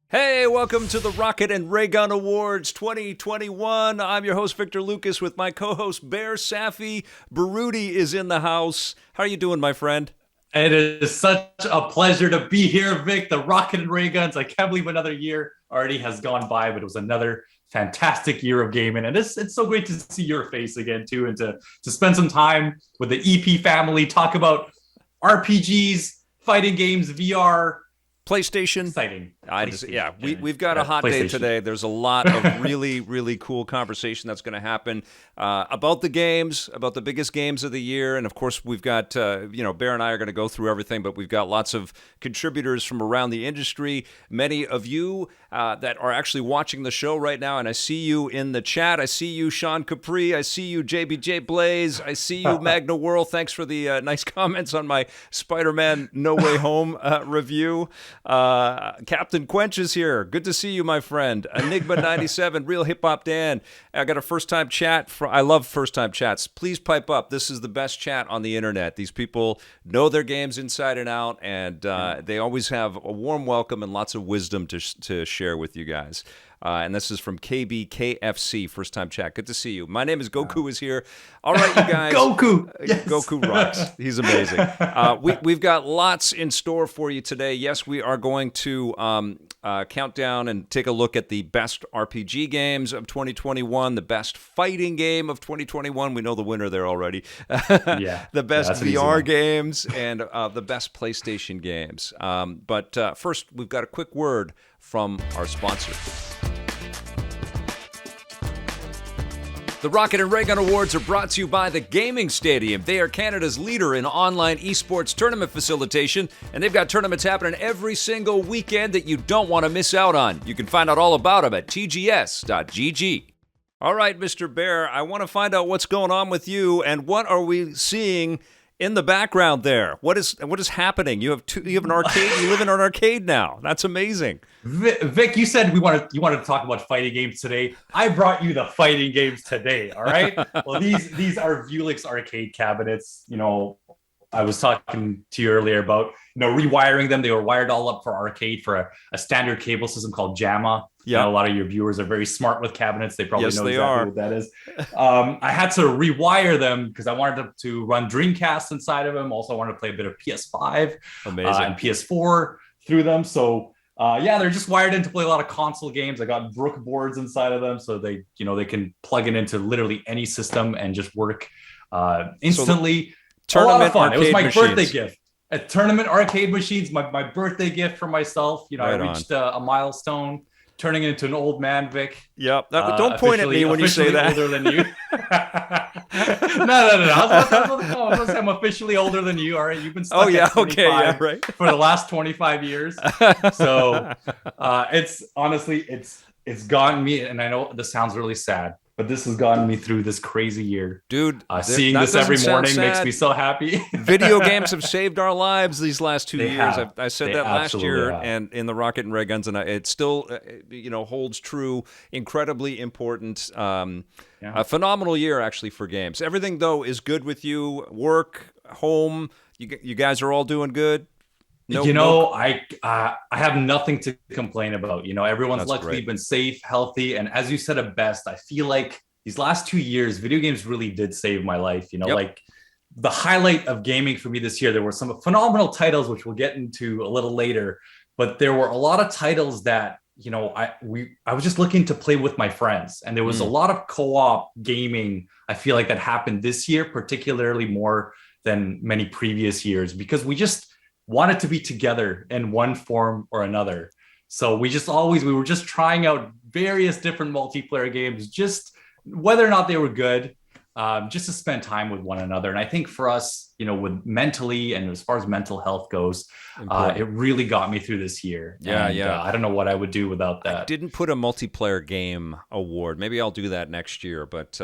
Hey, welcome to the Rocket and Raygun Awards 2021. I'm your host, Victor Lucas, with my co-host, Behr Safi. Baruti is in the house. How are you doing, my friend? It is such a pleasure to be here, Vic. The Rocket and Rayguns. I can't believe another year already has gone by, but it was another fantastic year of gaming. And it's so great to see your face again, too, and to spend some time with the EP family, talk about RPGs, fighting games, VR. PlayStation. Exciting. We've got a hot day today. There's a lot of really, really cool conversation that's going to happen about the games, about the biggest games of the year. And of course, we've got, Behr and I are going to go through everything, but we've got lots of contributors from around the industry. Many of you that are actually watching the show right now, and I see you in the chat. I see you, Sean Capri. I see you, JBJ Blaze. I see you, Magna Whirl. Thanks for the nice comments on my Spider-Man No Way Home review. Captain Quench is here. Good to see you, my friend. Enigma97, Real Hip Hop Dan. I got a first-time chat. I love first-time chats. Please pipe up. This is the best chat on the internet. These people know their games inside and out, and they always have a warm welcome and lots of wisdom to share with you guys. And this is from KBKFC, first time chat. Good to see you. My name is Goku is here. All right, you guys. Goku. Yes. Goku rocks. He's amazing. We've got lots in store for you today. Yes, we are going to count down and take a look at the best RPG games of 2021, the best fighting game of 2021. We know the winner there already. The best VR games and the best PlayStation games. But first, we've got a quick word from our sponsor. The Rocket and Raygun Awards are brought to you by the Gaming Stadium. They are Canada's leader in online esports tournament facilitation, and they've got tournaments happening every single weekend that you don't want to miss out on. You can find out all about them at tgs.gg. All right, Mr. Behr, I want to find out what's going on with you, and what are we seeing in the background there? What is happening? You have an arcade. You live in an arcade now. That's amazing. Vic, you said you wanted to talk about fighting games today. I brought you the fighting games today. All right. Well, these are Vulix arcade cabinets. I was talking to you earlier about rewiring them. They were wired all up for arcade for a standard cable system called JAMA. Yeah, a lot of your viewers are very smart with cabinets. They probably know exactly what that is. I had to rewire them because I wanted to run Dreamcast inside of them. Also, I wanted to play a bit of PS5 and PS4 through them. So they're just wired in to play a lot of console games. I got Brook boards inside of them, so they can plug it into literally any system and just work instantly. So a lot of fun. It was my birthday gift. At tournament arcade machines, my birthday gift for myf. I reached a milestone, turning into an old man, Vic. Yep. Don't point at me when you say that. Older than you. No. I was going to say I'm officially older than you. All right, you've been stuck at 25 right. for the last 25 years. So it's honestly it's gotten me, and I know this sounds really sad, but this has gotten me through this crazy year. Dude, seeing this every morning makes me so happy. Video games have saved our lives these last 2 years. I said that last year and in the Rocket and Rayguns, and it still holds true. Incredibly important. A phenomenal year, actually, for games. Everything, though, is good with you. Work, home, you guys are all doing good? I have nothing to complain about. Everyone's luckily been safe, healthy, and as you said it best, I feel like these last 2 years, video games really did save my life. Like the highlight of gaming for me this year, there were some phenomenal titles, which we'll get into a little later, but there were a lot of titles that I was just looking to play with my friends, and there was a lot of co-op gaming. I feel like that happened this year, particularly more than many previous years, because we just wanted to be together in one form or another. So we were just trying out various different multiplayer games, just whether or not they were good, just to spend time with one another. And I think for us, with mentally and as far as mental health goes, it really got me through this year. I don't know what I would do without that. I didn't put a multiplayer game award. Maybe I'll do that next year, but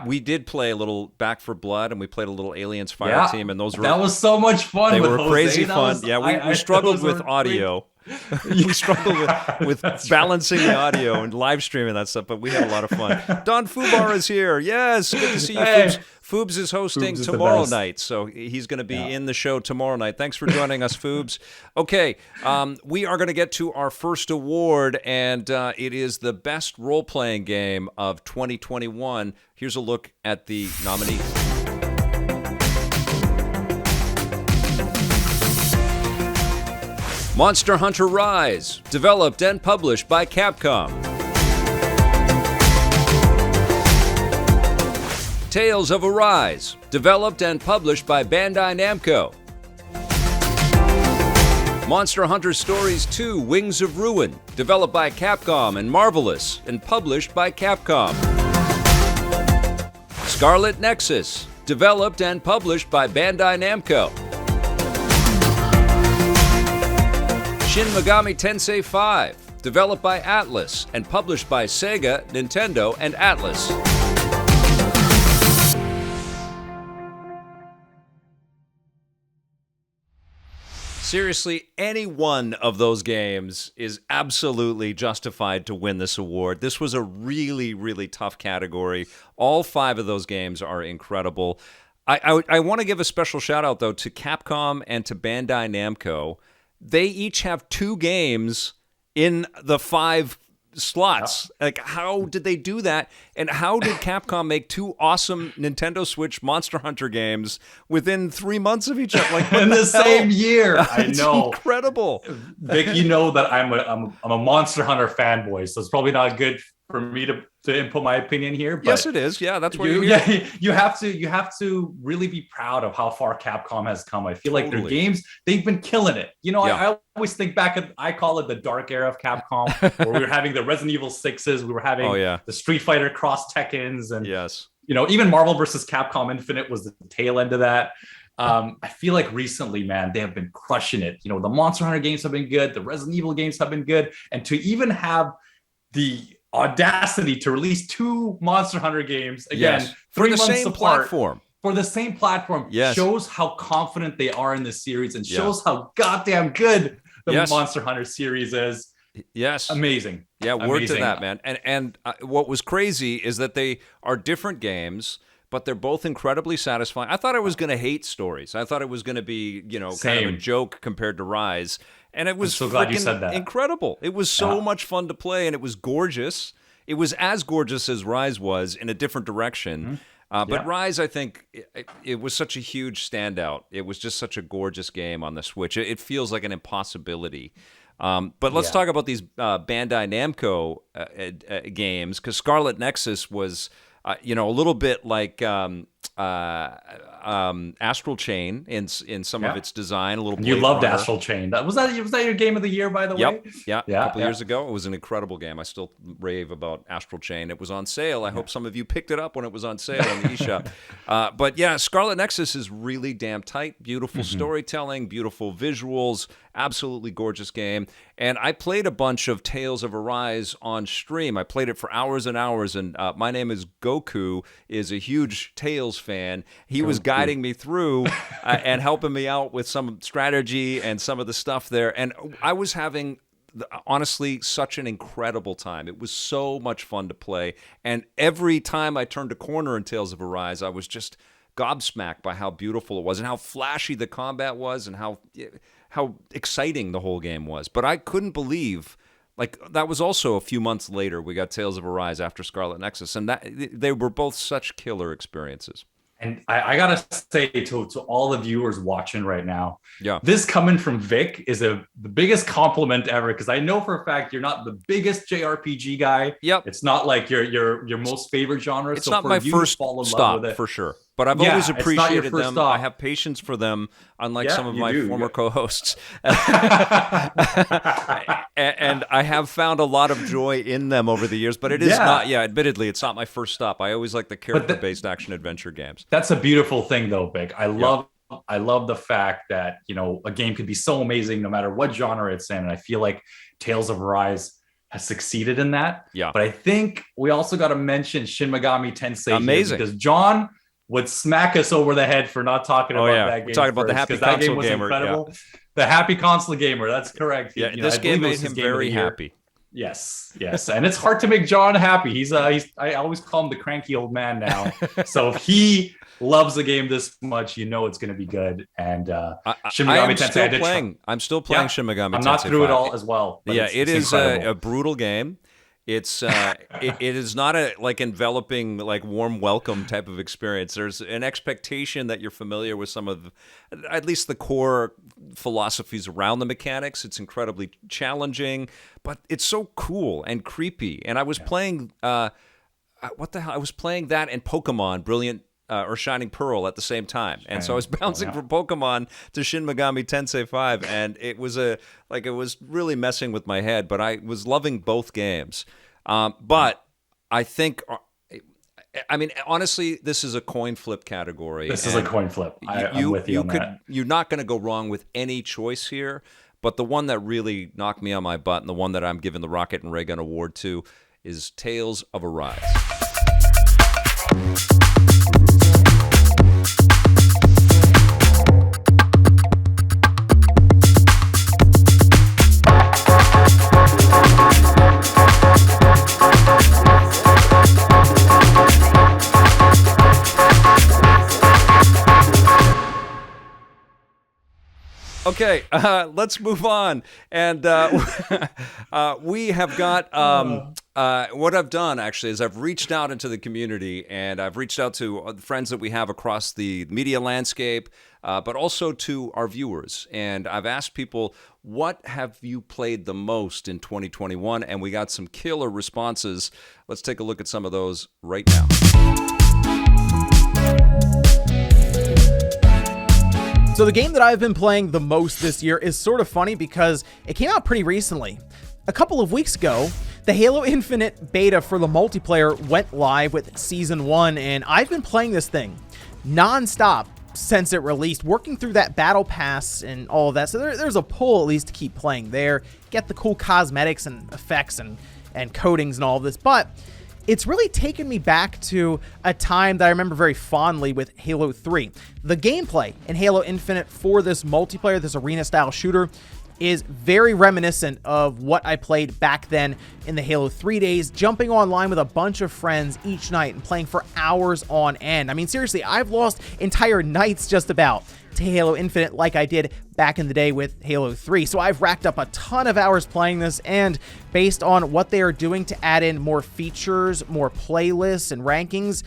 we did play a little Back 4 Blood, and we played a little Aliens Fire Team, and that was so much fun. They were crazy fun. We struggled with audio. We struggle with balancing the audio and live streaming that stuff, but we had a lot of fun. Don Fubar is here. Yes, good to see you, Foobs. Foobs is hosting tomorrow night, so he's going to be in the show tomorrow night. Thanks for joining us, Foobs. Okay, we are going to get to our first award, and it is the best role-playing game of 2021. Here's a look at the nominees. Monster Hunter Rise, developed and published by Capcom. Tales of Arise, developed and published by Bandai Namco. Monster Hunter Stories 2: Wings of Ruin, developed by Capcom and Marvelous, and published by Capcom. Scarlet Nexus, developed and published by Bandai Namco. Shin Megami Tensei 5, developed by Atlus and published by Sega, Nintendo, and Atlus. Seriously, any one of those games is absolutely justified to win this award. This was a really, really tough category. All 5 of those games are incredible. I want to give a special shout out, though, to Capcom and to Bandai Namco. They each have 2 games in the 5 slots. Like, how did they do that? And how did Capcom make 2 awesome Nintendo Switch Monster Hunter games within 3 months of each other? Like, in the same year. I know. Incredible. Vic, you know that I'm a Monster Hunter fanboy, so it's probably not good for me to input my opinion here. But yes, it is. Yeah, that's what you're here. Yeah, you have to really be proud of how far Capcom has come. I feel like their games, they've been killing it. You know, I always think back I call it the dark era of Capcom, where we were having the Resident Evil 6s, we were having the Street Fighter Cross Tekkens, and you know, even Marvel versus Capcom Infinite was the tail end of that. I feel like recently, man, they have been crushing it. You know, the Monster Hunter games have been good, the Resident Evil games have been good, and to even have the audacity to release 2 Monster Hunter games again, 3 months same apart, platform. For the same platform, shows how confident they are in this series, and shows how goddamn good the Monster Hunter series is. Yes, amazing. Yeah, word to that, man. And what was crazy is that they are different games, but they're both incredibly satisfying. I thought I was going to hate Stories. I thought it was going to be, you know, kind of a joke compared to Rise. And it was so glad you said that. Incredible. It was so much fun to play, and it was gorgeous. It was as gorgeous as Rise was in a different direction. But Rise, I think, it was such a huge standout. It was just such a gorgeous game on the Switch. It feels like an impossibility. But let's talk about these Bandai Namco games, because Scarlet Nexus was, a little bit like Astral Chain in some of its design. A little. You loved Astral Chain. Was that your game of the year, by the way? Yeah. A couple years ago, it was an incredible game. I still rave about Astral Chain. It was on sale. I hope some of you picked it up when it was on sale in the eShop. But yeah, Scarlet Nexus is really damn tight. Beautiful storytelling, beautiful visuals, absolutely gorgeous game. And I played a bunch of Tales of Arise on stream. I played it for hours and hours. And my name is Goku, is a huge Tales fan. He was guiding me through and helping me out with some strategy and some of the stuff there. And I was having, honestly, such an incredible time. It was so much fun to play. And every time I turned a corner in Tales of Arise, I was just gobsmacked by how beautiful it was and how flashy the combat was and how exciting the whole game was. But I couldn't believe, like, that was also a few months later we got Tales of Arise after Scarlet Nexus, and that they were both such killer experiences. And I gotta say to all the viewers watching right now, this coming from Vic is the biggest compliment ever, because I know for a fact you're not the biggest JRPG guy. It's not like your most favorite genre. It's not my first stop for sure. But I've always appreciated them. Stop. I have patience for them, unlike some of my former co-hosts. And I have found a lot of joy in them over the years. But it is not, admittedly, it's not my first stop. I always like the character-based action-adventure games. That's a beautiful thing, though, Vic. I love the fact that, you know, a game could be so amazing no matter what genre it's in. And I feel like Tales of Arise has succeeded in that. But I think we also got to mention Shin Megami Tensei. Amazing. Because John would smack us over the head for not talking about that game. We're talking about the Happy Console Gamer. Incredible. Yeah. The Happy Console Gamer, that's correct. Yeah, this game made him very happy. Yes, and it's hard to make John happy. I always call him the cranky old man now. So if he loves the game this much, you know it's going to be good. And Shin Megami Tensei, I'm still playing Shin Megami Tensei. I'm not through it all as well. Yeah, it is a brutal game. It's it is not a like enveloping, like warm welcome type of experience. There's an expectation that you're familiar with some of, at least the core philosophies around the mechanics. It's incredibly challenging, but it's so cool and creepy. And I was playing what the hell? I was playing that and Pokemon Brilliant or Shining Pearl at the same time. And so I was bouncing from Pokemon to Shin Megami Tensei 5, and it was it was really messing with my head, but I was loving both games. But I think, I mean, honestly, this is a coin flip category. This is a coin flip. I'm with you on that. You're not going to go wrong with any choice here, but the one that really knocked me on my butt and the one that I'm giving the Rocket and Raygun Award to is Tales of Arise. Okay, let's move on. And we have got, what I've done actually is I've reached out into the community, and I've reached out to the friends that we have across the media landscape, but also to our viewers. And I've asked people, what have you played the most in 2021? And we got some killer responses. Let's take a look at some of those right now. So the game that I've been playing the most this year is sort of funny because it came out pretty recently. A couple of weeks ago, the Halo Infinite beta for the multiplayer went live with Season 1, and I've been playing this thing non-stop since it released, working through that battle pass and all of that. So there's a pull at least to keep playing there, get the cool cosmetics and effects and coatings and all of this. But it's really taken me back to a time that I remember very fondly with Halo 3. The gameplay in Halo Infinite for this multiplayer, this arena-style shooter, is very reminiscent of what I played back then in the Halo 3 days, jumping online with a bunch of friends each night and playing for hours on end. I mean, seriously, I've lost entire nights just about to Halo Infinite like I did back in the day with Halo 3. So I've racked up a ton of hours playing this, and based on what they are doing to add in more features, more playlists and rankings,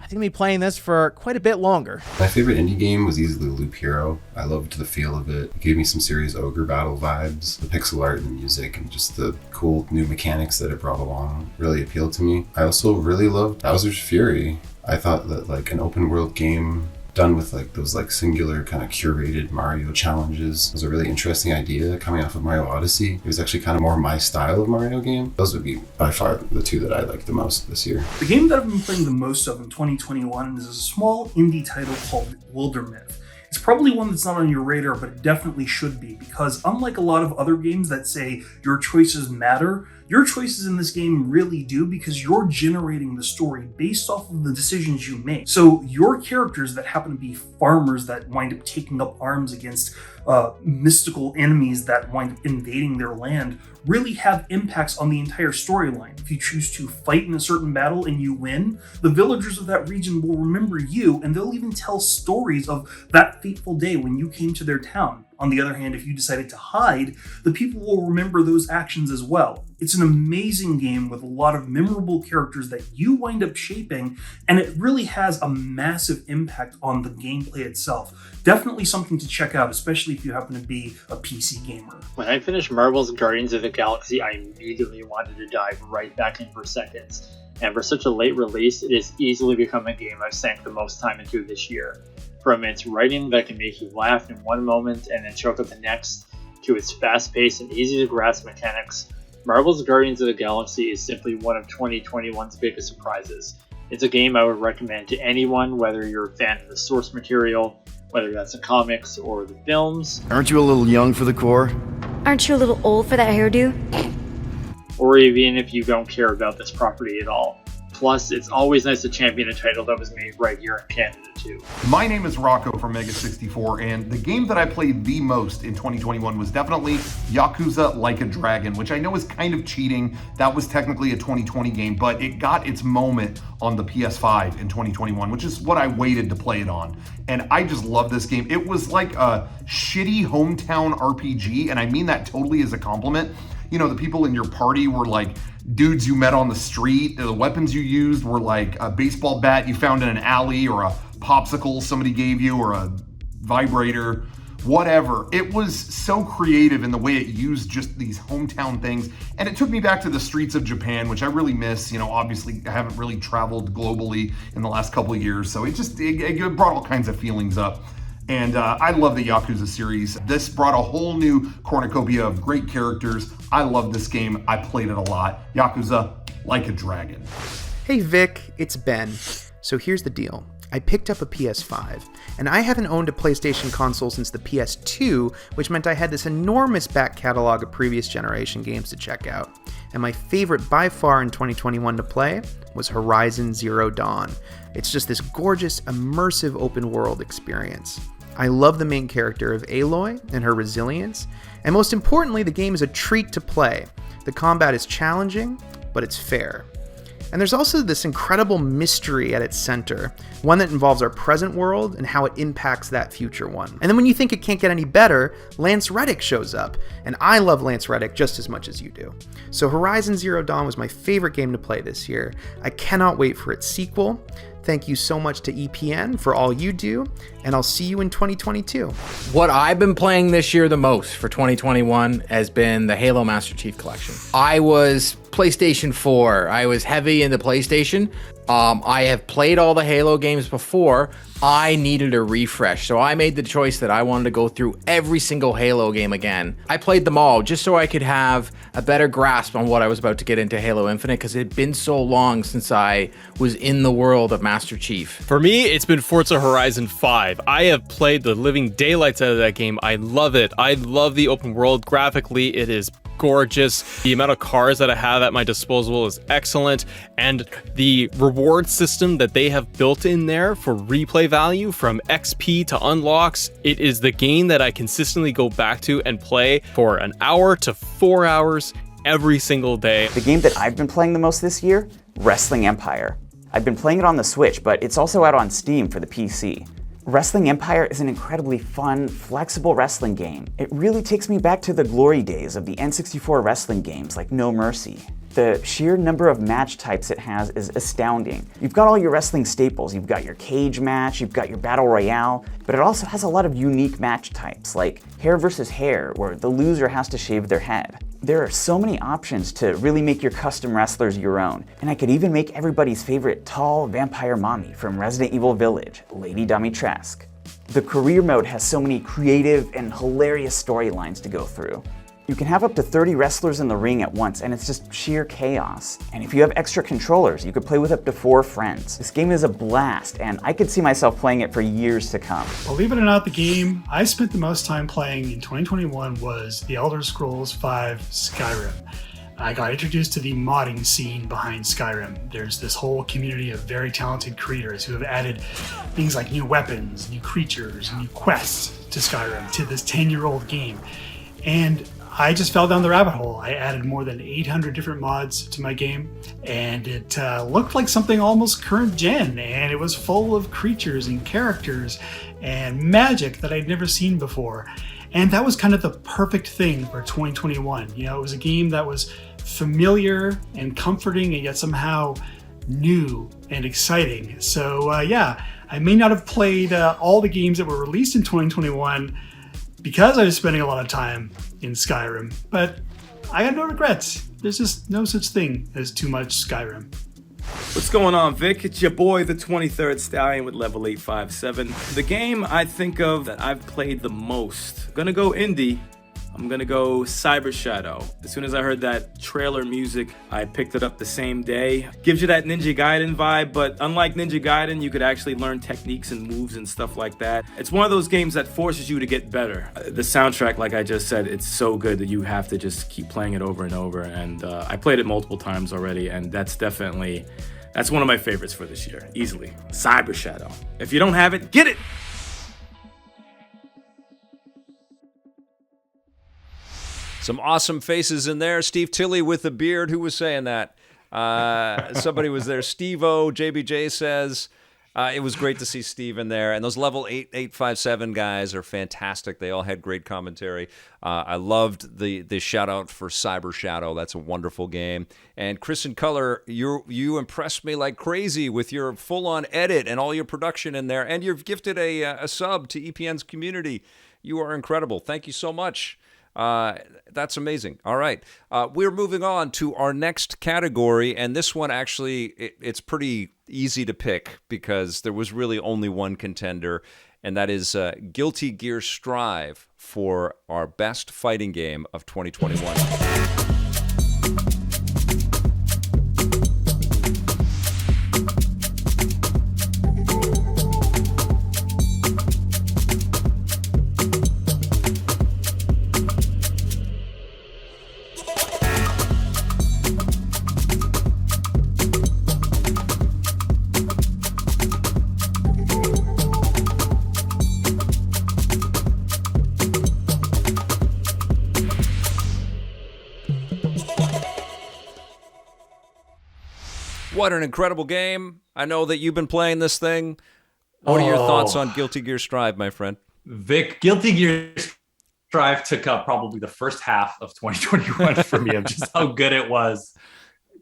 I think I'll be playing this for quite a bit longer. My favorite indie game was easily Loop Hero. I loved the feel of it. It gave me some serious ogre battle vibes. The pixel art and the music and just the cool new mechanics that it brought along really appealed to me. I also really loved Bowser's Fury. I thought that like an open world game done with like those like singular kind of curated Mario challenges was a really interesting idea coming off of Mario Odyssey. It was actually kind of more my style of Mario game. Those would be by far the two that I liked the most this year. The game that I've been playing the most of in 2021 is a small indie title called Wildermyth. It's probably one that's not on your radar, but it definitely should be, because unlike a lot of other games that say your choices matter, your choices in this game really do, because you're generating the story based off of the decisions you make. So your characters that happen to be farmers that wind up taking up arms against mystical enemies that wind up invading their land really have impacts on the entire storyline. If you choose to fight in a certain battle and you win, the villagers of that region will remember you, and they'll even tell stories of that fateful day when you came to their town. On the other hand, if you decided to hide, the people will remember those actions as well. It's an amazing game with a lot of memorable characters that you wind up shaping, and it really has a massive impact on the gameplay itself. Definitely something to check out, especially if you happen to be a PC gamer. When I finished Marvel's Guardians of the Galaxy, I immediately wanted to dive right back in for seconds. And for such a late release, it has easily become a game I've sank the most time into this year. From its writing that can make you laugh in one moment and then choke up the next, to its fast-paced and easy-to-grasp mechanics, Marvel's Guardians of the Galaxy is simply one of 2021's biggest surprises. It's a game I would recommend to anyone, whether you're a fan of the source material, whether that's the comics or the films. Aren't you a little young for the core? Aren't you a little old for that hairdo? Or even if you don't care about this property at all. Plus, it's always nice to champion a title that was made right here in Canada too. My name is Rocco from Mega64, and the game that I played the most in 2021 was definitely Yakuza Like a Dragon, which I know is kind of cheating. That was technically a 2020 game, but it got its moment on the PS5 in 2021, which is what I waited to play it on. And I just love this game. It was like a shitty hometown RPG, and I mean that totally as a compliment. You know, the people in your party were like dudes you met on the street. The weapons you used were like a baseball bat you found in an alley, or a popsicle somebody gave you, or a vibrator, whatever. It was so creative in the way it used just these hometown things. And it took me back to the streets of Japan, which I really miss. You know, obviously I haven't really traveled globally in the last couple of years. So it brought all kinds of feelings up. And I love the Yakuza series. This brought a whole new cornucopia of great characters. I love this game. I played it a lot. Yakuza Like a Dragon. Hey Vic, it's Ben. So here's the deal. I picked up a PS5, and I haven't owned a PlayStation console since the PS2, which meant I had this enormous back catalog of previous generation games to check out. And my favorite by far in 2021 to play was Horizon Zero Dawn. It's just this gorgeous, immersive open world experience. I love the main character of Aloy and her resilience, and most importantly, the game is a treat to play. The combat is challenging, but it's fair. And there's also this incredible mystery at its center, one that involves our present world and how it impacts that future one. And then when you think it can't get any better, Lance Reddick shows up, and I love Lance Reddick just as much as you do. So Horizon Zero Dawn was my favorite game to play this year. I cannot wait for its sequel. Thank you so much to EPN for all you do, and I'll see you in 2022. What I've been playing this year the most for 2021 has been the Halo Master Chief Collection. I was PlayStation 4. I was heavy into PlayStation. I have played all the Halo games before. I needed a refresh, so I made the choice that I wanted to go through every single Halo game again. I played them all just so I could have a better grasp on what I was about to get into Halo Infinite, because it had been so long since I was in the world of Master Chief. For me, it's been Forza Horizon 5. I have played the living daylights out of that game. I love it. I love the open world. Graphically, it is gorgeous. The amount of cars that I have at my disposal is excellent, and the reward system that they have built in there for replay value from XP to unlocks, it is the game that I consistently go back to and play for an hour to 4 hours every single day. The game that I've been playing the most this year, Wrestling Empire. I've been playing it on the Switch, but it's also out on Steam for the PC. Wrestling Empire is an incredibly fun, flexible wrestling game. It really takes me back to the glory days of the N64 wrestling games like No Mercy. The sheer number of match types it has is astounding. You've got all your wrestling staples. You've got your cage match, you've got your battle royale, but it also has a lot of unique match types like hair versus hair, where the loser has to shave their head. There are so many options to really make your custom wrestlers your own, and I could even make everybody's favorite tall vampire mommy from Resident Evil Village, Lady Dimitrescu. The career mode has so many creative and hilarious storylines to go through. You can have up to 30 wrestlers in the ring at once, and it's just sheer chaos. And if you have extra controllers, you could play with up to 4 friends. This game is a blast, and I could see myself playing it for years to come. Believe it or not, the game I spent the most time playing in 2021 was The Elder Scrolls V Skyrim. I got introduced to the modding scene behind Skyrim. There's this whole community of very talented creators who have added things like new weapons, new creatures, new quests to Skyrim, to this 10-year-old game. And I just fell down the rabbit hole. I added more than 800 different mods to my game, and it looked like something almost current gen, and it was full of creatures and characters and magic that I'd never seen before. And that was kind of the perfect thing for 2021. You know, it was a game that was familiar and comforting, and yet somehow new and exciting. So yeah, I may not have played all the games that were released in 2021 because I was spending a lot of time in Skyrim, but I got no regrets. There's just no such thing as too much Skyrim. What's going on, Vic? It's your boy, the 23rd Stallion with Level 857. The game I think of that I've played the most, I'm gonna go indie. I'm gonna go Cyber Shadow. As soon as I heard that trailer music, I picked it up the same day. Gives you that Ninja Gaiden vibe, but unlike Ninja Gaiden, you could actually learn techniques and moves and stuff like that. It's one of those games that forces you to get better. The soundtrack, like I just said, it's so good that you have to just keep playing it over and over. And I played it multiple times already, and that's definitely That's one of my favorites for this year, easily. Cyber Shadow. If you don't have it, get it! Some awesome faces in there. Steve Tilley with a beard. Who was saying that? Somebody was there. Steve-O, JBJ says, it was great to see Steve in there. And those level 857 guys are fantastic. They all had great commentary. I loved the shout out for Cyber Shadow. That's a wonderful game. And Chris in Color, you impressed me like crazy with your full-on edit and all your production in there. And you've gifted a sub to EPN's community. You are incredible. Thank you so much. That's amazing. All right. We're moving on to our next category, and this one actually, it's pretty easy to pick because there was really only one contender, and that is Guilty Gear Strive for our best fighting game of 2021. What an incredible game. I know that you've been playing this thing. What are your thoughts on Guilty Gear Strive, my friend? Vic, Guilty Gear Strive took up probably the first half of 2021 for me of just how good it was.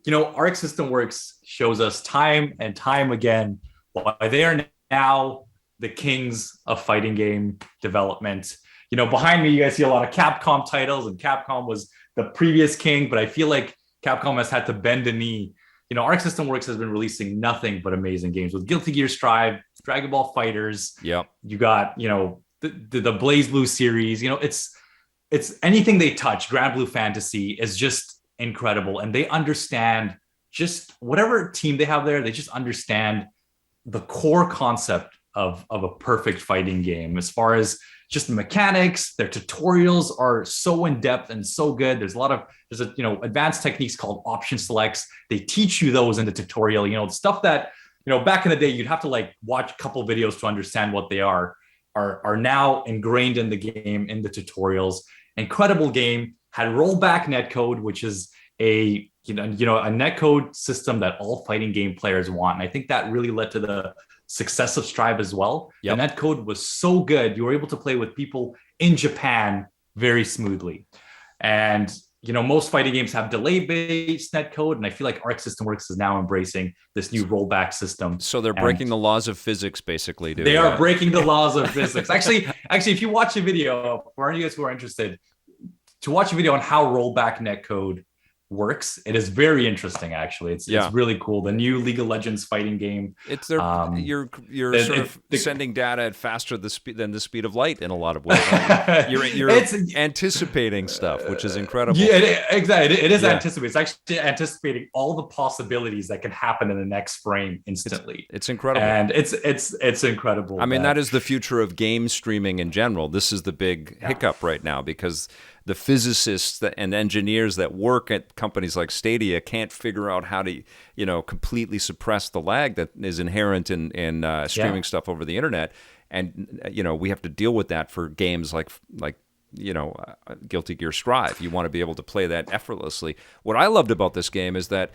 You know, Arc System Works shows us time and time again why they are now the kings of fighting game development. You know, behind me, you guys see a lot of Capcom titles, and Capcom was the previous king, but I feel like Capcom has had to bend a knee. You know, Arc System Works has been releasing nothing but amazing games with Guilty Gear Strive, Dragon Ball Fighters. Yep. You got, you know, the Blaze Blue series. You know, it's anything they touch. Grand Blue Fantasy is just incredible, and they understand just whatever team they have there. They just understand the core concept of a perfect fighting game as far as just the mechanics. Their tutorials are so in depth and so good. There's advanced techniques called option selects. They teach you those in the tutorial. You know, stuff that, you know, back in the day you'd have to like watch a couple videos to understand what they are now ingrained in the game, in the tutorials. Incredible game. Had rollback netcode, which is a netcode system that all fighting game players want. And I think that really led to the success of Strive as well. Yep. The netcode was so good. You were able to play with people in Japan very smoothly. And, you know, most fighting games have delay-based netcode, and I feel like Arc System Works is now embracing this new rollback system. So they're breaking the laws of physics, basically. They are breaking the laws of physics. Actually, if you watch a video, for any of you guys who are interested, to watch a video on how rollback netcode works, it is very interesting. Actually, it's really cool. The new League of Legends fighting game. It's their you're sending data at faster than the speed of light in a lot of ways. You're anticipating stuff, which is incredible. Yeah, exactly. It is anticipating. It's actually anticipating all the possibilities that can happen in the next frame instantly. It's incredible, and it's incredible. I mean, that is the future of game streaming in general. This is the big hiccup right now because the physicists and engineers that work at companies like Stadia can't figure out how to, you know, completely suppress the lag that is inherent in streaming stuff over the internet. And, you know, we have to deal with that for games like Guilty Gear Strive. You want to be able to play that effortlessly. What I loved about this game is that,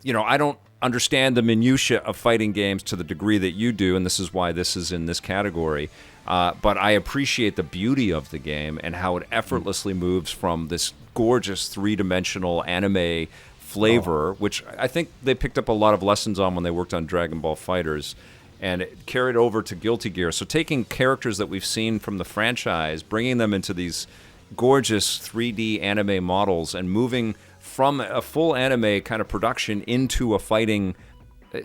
you know, I don't understand the minutiae of fighting games to the degree that you do, and this is why this is in this category. But I appreciate the beauty of the game and how it effortlessly moves from this gorgeous three-dimensional anime flavor, which I think they picked up a lot of lessons on when they worked on Dragon Ball Fighters, and it carried over to Guilty Gear. So taking characters that we've seen from the franchise, bringing them into these gorgeous 3D anime models, and moving from a full anime kind of production into a fighting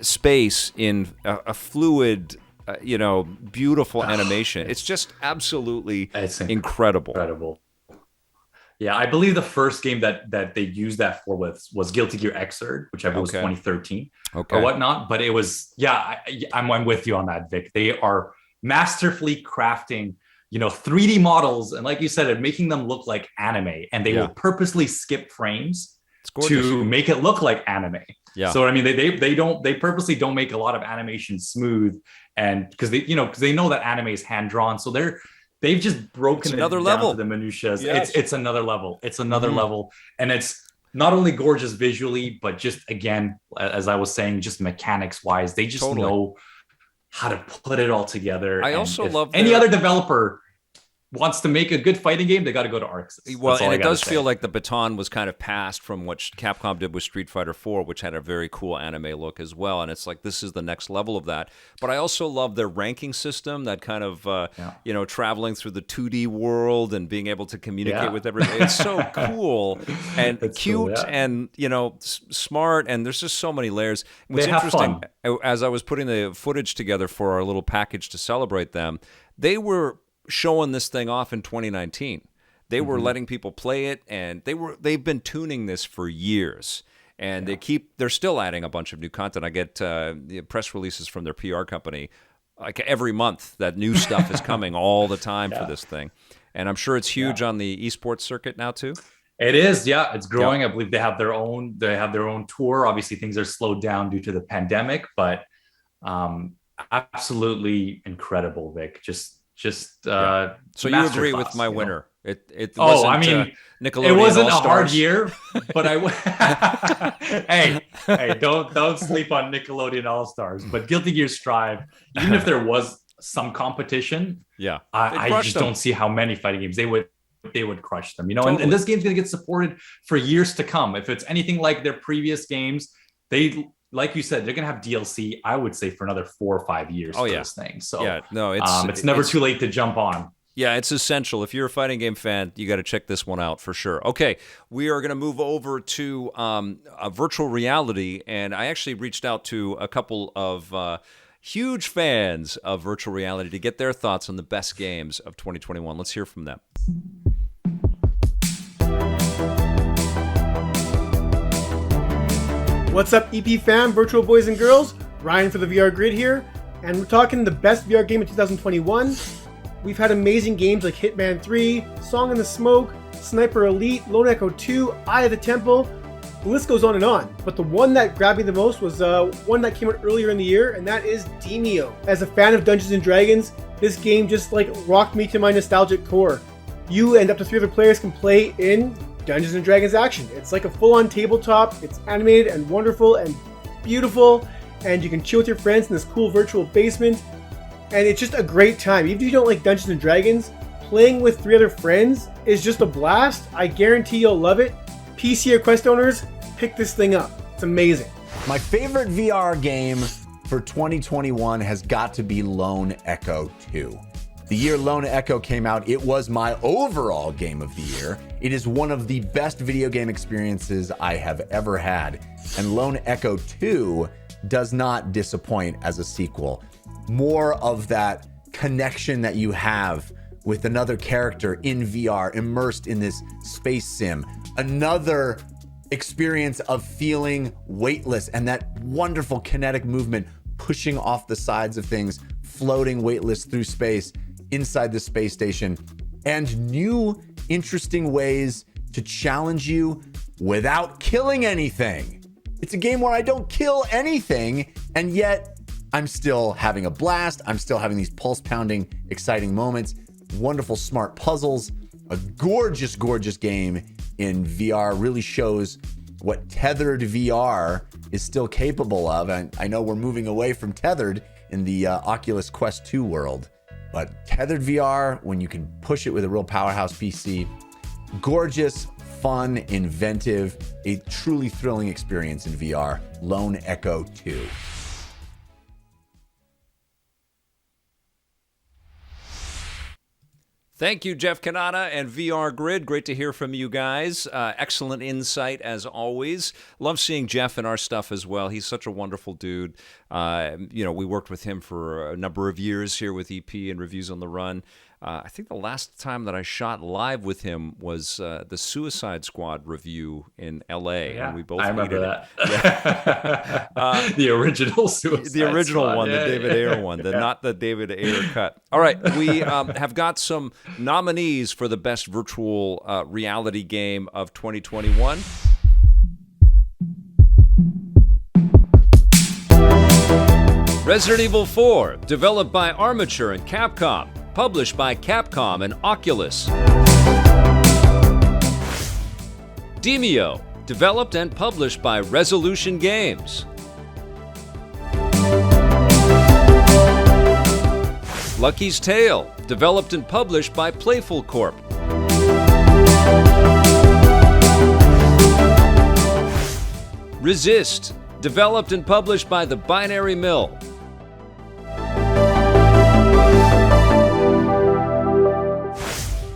space in a fluid, beautiful animation. It's just absolutely incredible. Yeah, I believe the first game that they used that for was Guilty Gear Xrd, which I believe was 2013 or whatnot. But it was, I'm with you on that, Vic. They are masterfully crafting, 3D models, and like you said, and making them look like anime. And they will purposely skip frames to make it look like anime. Yeah. So I mean, they purposely don't make a lot of animation smooth, and because they know that anime is hand drawn, so they've just broken it another down level to the minutiae. Yes. It's another level. It's another level, and it's not only gorgeous visually, but just again, as I was saying, just mechanics wise, they just know how to put it all together. I also love any other developer wants to make a good fighting game, they got to go to ArcSys. Well, and it does feel like the baton was kind of passed from what Capcom did with Street Fighter 4, which had a very cool anime look as well. And it's like, this is the next level of that. But I also love their ranking system, that kind of, traveling through the 2D world and being able to communicate with everybody. It's so cool and cute and, smart. And there's just so many layers. What's interesting, as I was putting the footage together for our little package to celebrate them, they were showing this thing off in 2019. They were letting people play it, and they've been tuning this for years. And they're still adding a bunch of new content. I get press releases from their PR company like every month that new stuff is coming all the time for this thing. And I'm sure it's huge on the esports circuit now too. It is, it's growing. I believe they have their own tour. Obviously things are slowed down due to the pandemic, but absolutely incredible, Vic. So you agree with my winner? It wasn't, Nickelodeon it wasn't All-Stars. a hard year, but hey, don't sleep on Nickelodeon All Stars. But Guilty Gear Strive, even if there was some competition, I just don't see how many fighting games they would crush them. Totally. And this game's gonna get supported for years to come. If it's anything like their previous games, like you said, they're going to have DLC, I would say, for another 4 or 5 years for this thing. So it's never too late to jump on. Yeah, it's essential. If you're a fighting game fan, you got to check this one out for sure. Okay, we are going to move over to virtual reality, and I actually reached out to a couple of huge fans of virtual reality to get their thoughts on the best games of 2021. Let's hear from them. What's up, EP fam, virtual boys and girls? Ryan for the VR Grid here, and we're talking the best VR game of 2021. We've had amazing games like Hitman 3, Song in the Smoke, Sniper Elite, Lone Echo 2, Eye of the Temple. The list goes on and on, but the one that grabbed me the most was one that came out earlier in the year, and that is Demeo. As a fan of Dungeons & Dragons, this game just rocked me to my nostalgic core. You and up to 3 other players can play in Dungeons & Dragons action. It's like a full-on tabletop. It's animated and wonderful and beautiful, and you can chill with your friends in this cool virtual basement, and it's just a great time. Even if you don't like Dungeons & Dragons, playing with 3 other friends is just a blast. I guarantee you'll love it. PC or Quest owners, pick this thing up. It's amazing. My favorite VR game for 2021 has got to be Lone Echo 2. The year Lone Echo came out, it was my overall game of the year. It is one of the best video game experiences I have ever had. And Lone Echo 2 does not disappoint as a sequel. More of that connection that you have with another character in VR, immersed in this space sim. Another experience of feeling weightless and that wonderful kinetic movement pushing off the sides of things, floating weightless through space inside the space station, and new interesting ways to challenge you without killing anything. It's a game where I don't kill anything, and yet I'm still having a blast. I'm still having these pulse-pounding, exciting moments, wonderful smart puzzles, a gorgeous, gorgeous game in VR. Really shows what tethered VR is still capable of. And I know we're moving away from tethered in the Oculus Quest 2 world, but tethered VR, when you can push it with a real powerhouse PC, gorgeous, fun, inventive, a truly thrilling experience in VR. Lone Echo 2. Thank you, Jeff Cannata and VR Grid. Great to hear from you guys. Excellent insight, as always. Love seeing Jeff in our stuff as well. He's such a wonderful dude. We worked with him for a number of years here with EP and Reviews on the Run. I think the last time that I shot live with him was the Suicide Squad review in LA. Yeah, and we both I remember that. Yeah. The original Suicide The original Squad. one, the David Ayer one, not the David Ayer cut. All right, we have got some nominees for the best virtual reality game of 2021. Resident Evil 4, developed by Armature and Capcom, published by Capcom and Oculus. Demeo, developed and published by Resolution Games. Lucky's Tale, developed and published by Playful Corp. Resist, developed and published by The Binary Mill.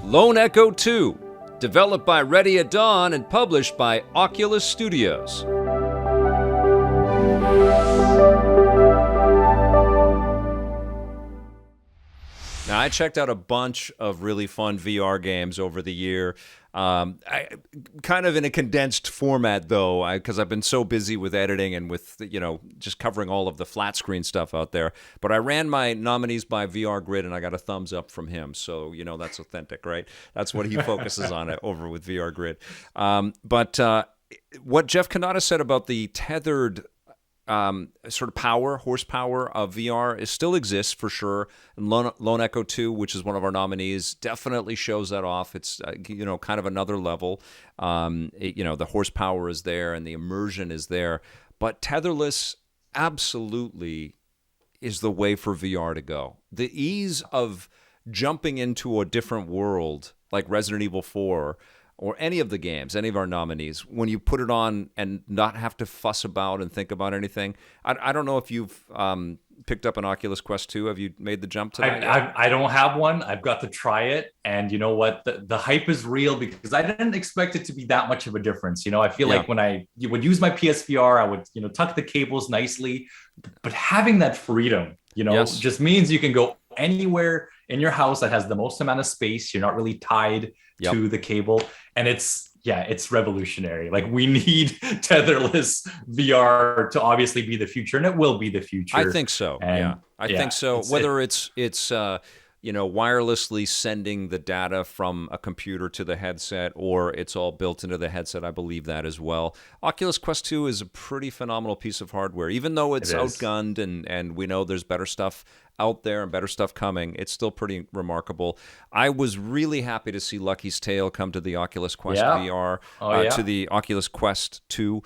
Lone Echo 2, developed by Ready at Dawn and published by Oculus Studios. Now, I checked out a bunch of really fun VR games over the year. Kind of in a condensed format, though, because I've been so busy with editing and with, just covering all of the flat screen stuff out there. But I ran my nominees by VR Grid, and I got a thumbs up from him. So, that's authentic, right? That's what he focuses on over with VR Grid. But what Jeff Cannata said about the tethered sort of horsepower of VR still exists for sure. And Lone Echo 2, which is one of our nominees, definitely shows that off. It's, kind of another level. The horsepower is there and the immersion is there. But tetherless absolutely is the way for VR to go. The ease of jumping into a different world like Resident Evil 4 or any of the games, any of our nominees, when you put it on and not have to fuss about and think about anything. I don't know if you've picked up an Oculus Quest 2. Have you made the jump to that? I don't have one. I've got to try it. And you know what? The hype is real because I didn't expect it to be that much of a difference. I feel like when I would use my PSVR, I would, tuck the cables nicely. But having that freedom, just means you can go anywhere in your house that has the most amount of space. You're not really tied to the cable. And it's revolutionary. Like, we need tetherless VR to obviously be the future, and it will be the future. I think so. I think so. Whether it's wirelessly sending the data from a computer to the headset, or it's all built into the headset, I believe that as well. Oculus Quest 2 is a pretty phenomenal piece of hardware. Even though it's outgunned and we know there's better stuff out there and better stuff coming, it's still pretty remarkable. I was really happy to see Lucky's Tale come to the Oculus Quest VR, to the Oculus Quest 2.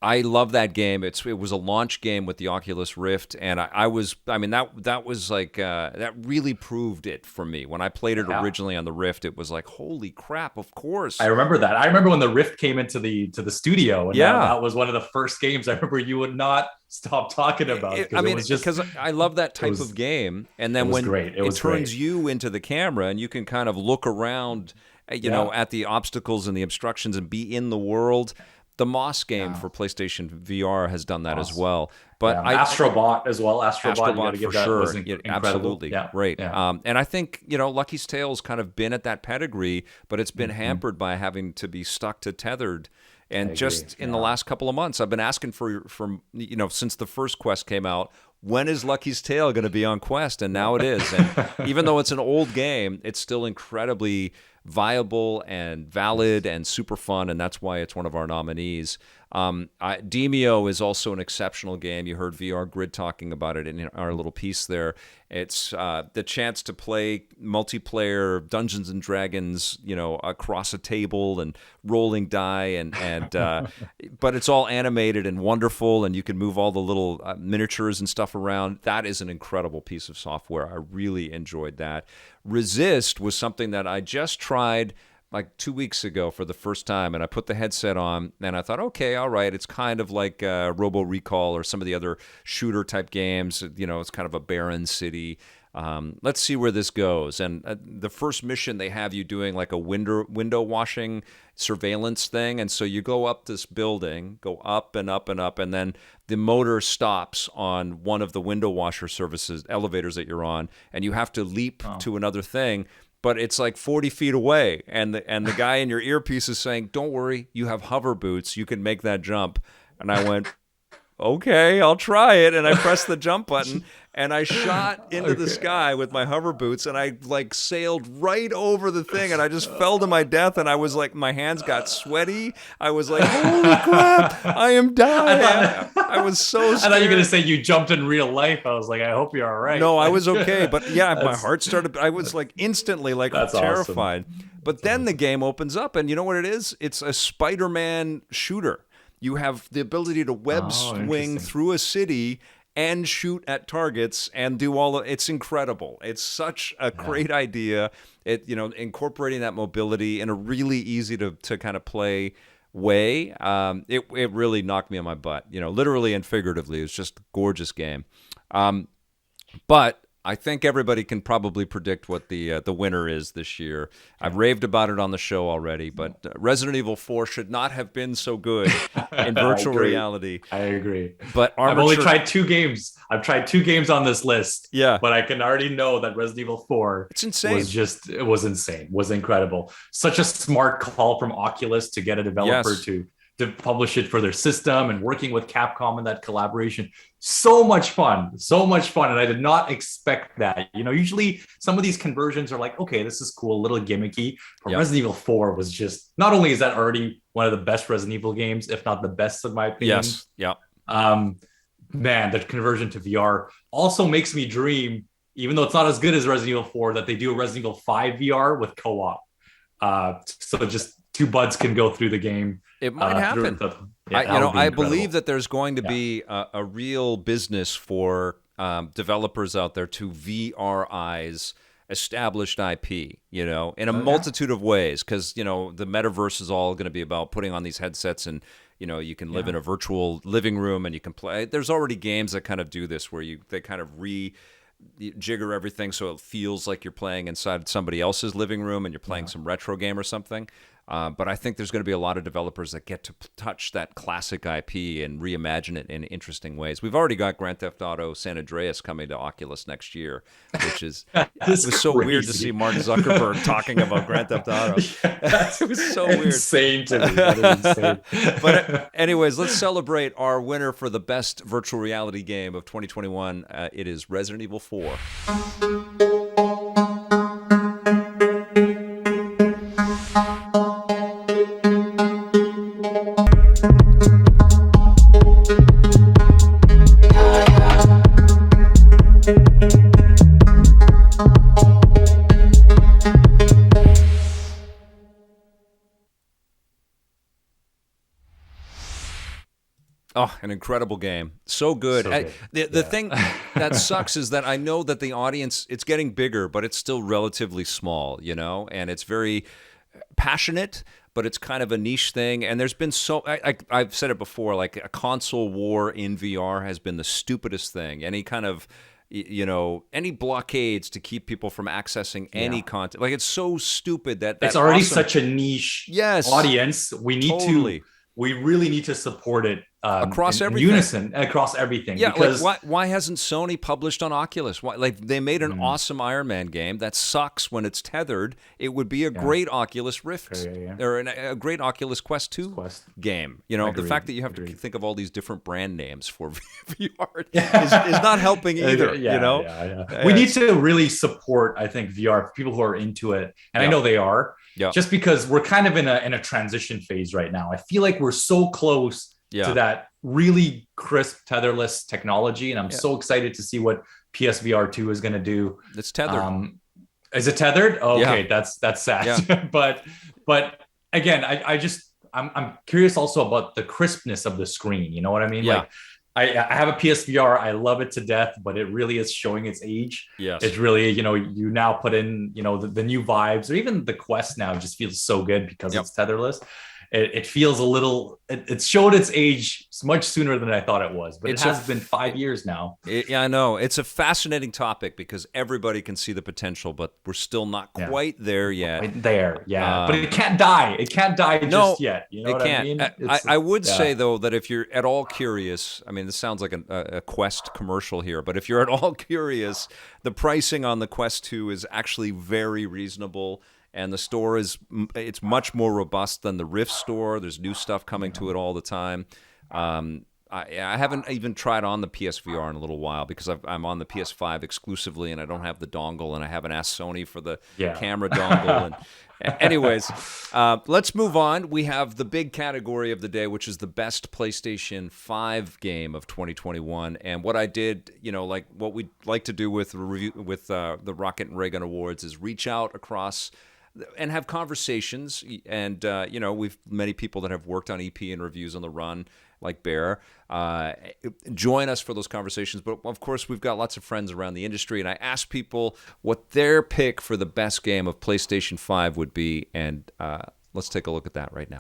I love that game. It was a launch game with the Oculus Rift, and that was like that really proved it for me. When I played it originally on the Rift, it was like, holy crap, of course. I remember that. I remember when the Rift came into the studio, and that was one of the first games I remember you would not stop talking about. Because I love that type of game, and then when it turns you into the camera and you can kind of look around, at the obstacles and the obstructions and be in the world. The Moss game for PlayStation VR has done that as well. But Astrobot as well. Astrobot for sure. Absolutely. Great. Yeah. And I think, Lucky's Tale's kind of been at that pedigree, but it's been hampered by having to be stuck to tethered. And in the last couple of months, I've been asking for since the first Quest came out, when is Lucky's Tale going to be on Quest? And now it is. And even though it's an old game, it's still incredibly viable and valid and super fun, and that's why it's one of our nominees. Demeo is also an exceptional game. You heard VR Grid talking about it in our little piece there. It's the chance to play multiplayer Dungeons and Dragons, across a table and rolling die, and but it's all animated and wonderful, and you can move all the little miniatures and stuff around. That is an incredible piece of software. I really enjoyed that. Resist was something that I just tried like 2 weeks ago for the first time, and I put the headset on, and I thought, okay, all right, it's kind of like Robo Recall or some of the other shooter type games. It's kind of a barren city. Let's see where this goes. And the first mission, they have you doing like a window washing surveillance thing, and so you go up this building, go up and up and up, and then the motor stops on one of the window washer elevators that you're on, and you have to leap to another thing. But it's like 40 feet away, and the guy in your earpiece is saying, "Don't worry, you have hover boots. You can make that jump." And I went, "Okay, I'll try it." And I pressed the jump button, and I shot into the sky with my hover boots, and I like sailed right over the thing, and I just fell to my death, and I was like, my hands got sweaty. I was like, holy crap, I am dying. I was so scared. I thought you were going to say you jumped in real life. I was like, I hope you're all right. No, I was okay, but yeah, my heart started, I was like instantly like terrified. Awesome. But then the game opens up, and you know what it is? It's a Spider-Man shooter. You have the ability to web swing through a city and shoot at targets and do all of it's incredible. It's such a great idea. It, you know, incorporating that mobility in a really easy to kind of play way. It really knocked me on my butt, you know, literally and figuratively. It's just a gorgeous game. But I think everybody can probably predict what the winner is this year. I've raved about it on the show already, but Resident Evil 4 should not have been so good in virtual reality. I agree. But I've only tried 2 games. I've tried 2 games on this list. Yeah. But I can already know that Resident Evil 4 it's insane. It was insane. Was incredible. Such a smart call from Oculus to get a developer to publish it for their system, and working with Capcom in that collaboration. So much fun. And I did not expect that. You know, usually some of these conversions are like, okay, this is cool, a little gimmicky. But Resident Evil 4 was just, not only is that already one of the best Resident Evil games, if not the best in my opinion. Yes. Yeah. Man, the conversion to VR also makes me dream, even though it's not as good as Resident Evil 4, that they do a Resident Evil 5 VR with co-op. So just 2 buds can go through the game. It might happen. I believe that there's going to be a real business for developers out there to VRize established IP, you know, in a multitude of ways, because, you know, the metaverse is all going to be about putting on these headsets and, you know, you can live in a virtual living room and you can play. There's already games that kind of do this where they kind of jigger everything so it feels like you're playing inside somebody else's living room and you're playing some retro game or something. But I think there's going to be a lot of developers that get to touch that classic IP and reimagine it in interesting ways. We've already got Grand Theft Auto San Andreas coming to Oculus next year, which is it was so weird to see Mark Zuckerberg talking about Grand Theft Auto. It was so weird. Insane to me. That is insane. But anyways, let's celebrate our winner for the best virtual reality game of 2021. It is Resident Evil 4. Oh, an incredible game. So good. The thing that sucks is that I know that the audience, it's getting bigger, but it's still relatively small, you know, and it's very passionate, but it's kind of a niche thing. And there's been I've said it before, like a console war in VR has been the stupidest thing. Any kind of, you know, any blockades to keep people from accessing any content. Like, it's so stupid that it's already such a niche audience. We really need to support it across everything. Unison across everything. Yeah, because like why hasn't Sony published on Oculus? Why, like, they made an awesome Iron Man game that sucks when it's tethered. It would be a great Oculus Rift or a great Oculus Quest 2 game. You know, the fact that you have to think of all these different brand names for VR is not helping either. You know, we need to really support, I think, VR for people who are into it, and I know they are. Yeah. Just because we're kind of in a transition phase right now. I feel like we're so close to that really crisp tetherless technology, and I'm so excited to see what PSVR 2 is going to do. It's tethered. Is it tethered? Oh, okay, that's sad. Yeah. but again, I'm curious also about the crispness of the screen. You know what I mean? Yeah. Like, I have a PSVR. I love it to death, but it really is showing its age. Yes. It's really, you know, you now put in, you know, the new vibes, or even the Quest now just feels so good because it's tetherless. It feels a little, it showed its age much sooner than I thought it was, but it has been 5 years now. Yeah, I know. It's a fascinating topic because everybody can see the potential, but we're still not quite there yet. But it can't die. It can't die just yet. You know it what can't. I mean? I would say, though, that if you're at all curious, I mean, this sounds like a Quest commercial here, but if you're at all curious, the pricing on the Quest 2 is actually very reasonable. And the store it's much more robust than the Rift store. There's new stuff coming to it all the time. I haven't even tried on the PSVR in a little while because I'm on the PS5 exclusively and I don't have the dongle, and I haven't asked Sony for the camera dongle. And anyways, let's move on. We have the big category of the day, which is the best PlayStation 5 game of 2021. And what I did, like what we like to do with the Rocket Raygun Awards, is reach out across and have conversations. And we've many people that have worked on EP and reviews on the run, like Behr, join us for those conversations. But of course, we've got lots of friends around the industry, and I asked people what their pick for the best game of PlayStation 5 would be, and let's take a look at that right now.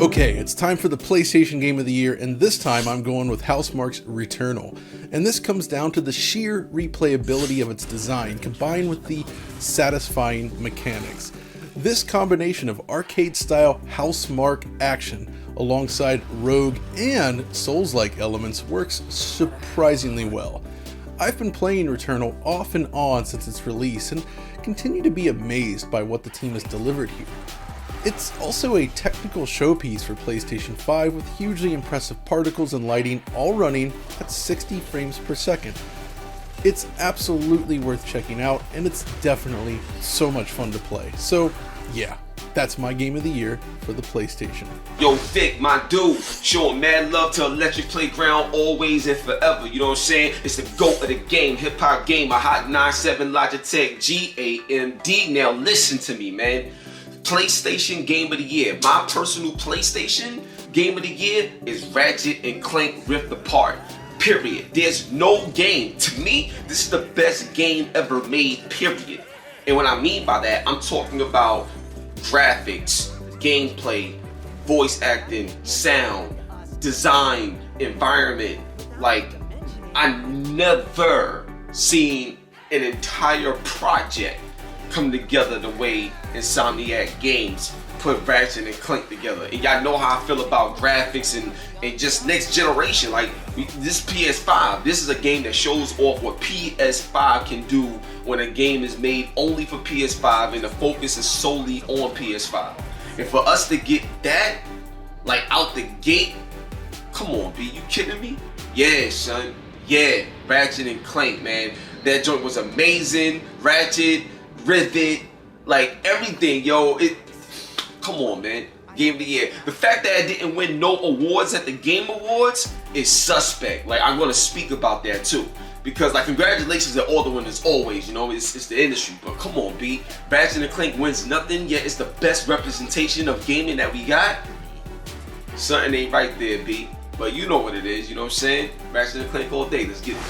Okay, it's time for the PlayStation Game of the Year, and this time I'm going with Housemarque's Returnal. And this comes down to the sheer replayability of its design combined with the satisfying mechanics. This combination of arcade-style Housemarque action alongside rogue and Souls-like elements works surprisingly well. I've been playing Returnal off and on since its release and continue to be amazed by what the team has delivered here. It's also a technical showpiece for PlayStation 5 with hugely impressive particles and lighting, all running at 60 frames per second. It's absolutely worth checking out, and it's definitely so much fun to play. So yeah, that's my game of the year for the PlayStation. Yo, Vic, my dude, showing mad love to Electric Playground always and forever. You know what I'm saying? It's the GOAT of the game, HipHopGamer, Hot 97 Logitech GAMD. Now listen to me, man. PlayStation Game of the Year. My personal PlayStation Game of the Year is Ratchet and Clank Rift Apart. Period. There's no game. To me, this is the best game ever made, period. And what I mean by that, I'm talking about graphics, gameplay, voice acting, sound, design, environment. Like, I never seen an entire project come together the way Insomniac Games put Ratchet and Clank together. And y'all know how I feel about graphics and just next generation. Like, this PS5, this is a game that shows off what PS5 can do when a game is made only for PS5 and the focus is solely on PS5. And for us to get that, like, out the gate, come on, B, you kidding me? Yeah, son. Yeah, Ratchet and Clank, man. That joint was amazing. Ratchet, Rivet, like everything, yo. Come on, man. Game of the Year. The fact that I didn't win no awards at the Game Awards is suspect. Like, I'm gonna speak about that too, because like, congratulations to all the winners always. You know, it's the industry. But come on, B. Ratchet and Clank wins nothing, yet it's the best representation of gaming that we got. Something ain't right there, B. But you know what it is. You know what I'm saying? Ratchet and Clank all day. Let's get it.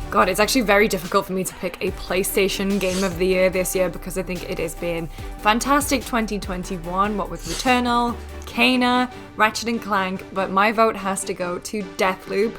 God, it's actually very difficult for me to pick a PlayStation Game of the Year this year because I think it has been fantastic 2021, what with Returnal, Cannata, Ratchet & Clank, but my vote has to go to Deathloop.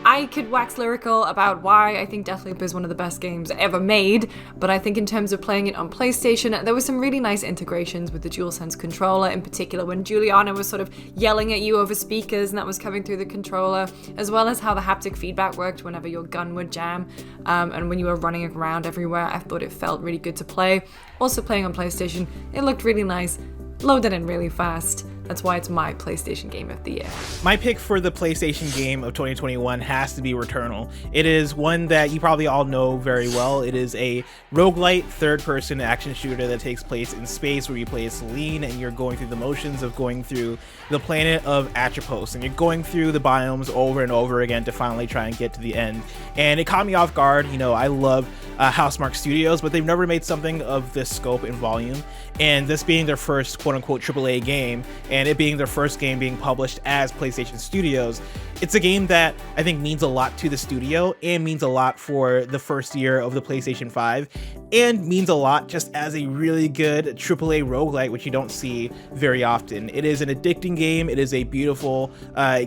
I could wax lyrical about why I think Deathloop is one of the best games ever made, but I think in terms of playing it on PlayStation, there were some really nice integrations with the DualSense controller, in particular when Juliana was sort of yelling at you over speakers and that was coming through the controller, as well as how the haptic feedback worked whenever your gun would jam, and when you were running around everywhere. I thought it felt really good to play. Also playing on PlayStation, it looked really nice, loaded in really fast. That's why it's my PlayStation Game of the Year. My pick for the PlayStation Game of 2021 has to be Returnal. It is one that you probably all know very well. It is a roguelite third-person action shooter that takes place in space, where you play as Celine and you're going through the motions of going through the planet of Atropos, and you're going through the biomes over and over again to finally try and get to the end. And it caught me off guard. You know, I love Housemarque Studios, but they've never made something of this scope and volume. And this being their first quote-unquote AAA game, and it being their first game being published as PlayStation Studios, it's a game that I think means a lot to the studio and means a lot for the first year of the PlayStation 5, and means a lot just as a really good AAA roguelite, which you don't see very often. It is an addicting game. It is a beautiful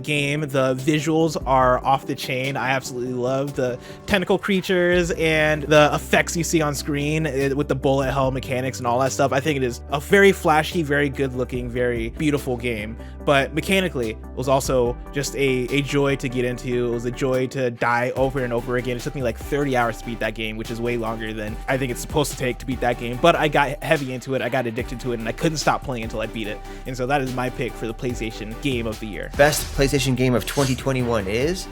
game. The visuals are off the chain. I absolutely love the tentacle creatures and the effects you see on screen with the bullet hell mechanics and all that stuff. I think it is a very flashy, very good looking, very beautiful game. But mechanically, it was also just a a joy to get into. It was a joy to die over and over again. It took me like 30 hours to beat that game, which is way longer than I think it's supposed to take to beat that game. But I got heavy into it. I got addicted to it, and I couldn't stop playing until I beat it. And so that is my pick for the PlayStation Game of the Year. Best PlayStation game of 2021 is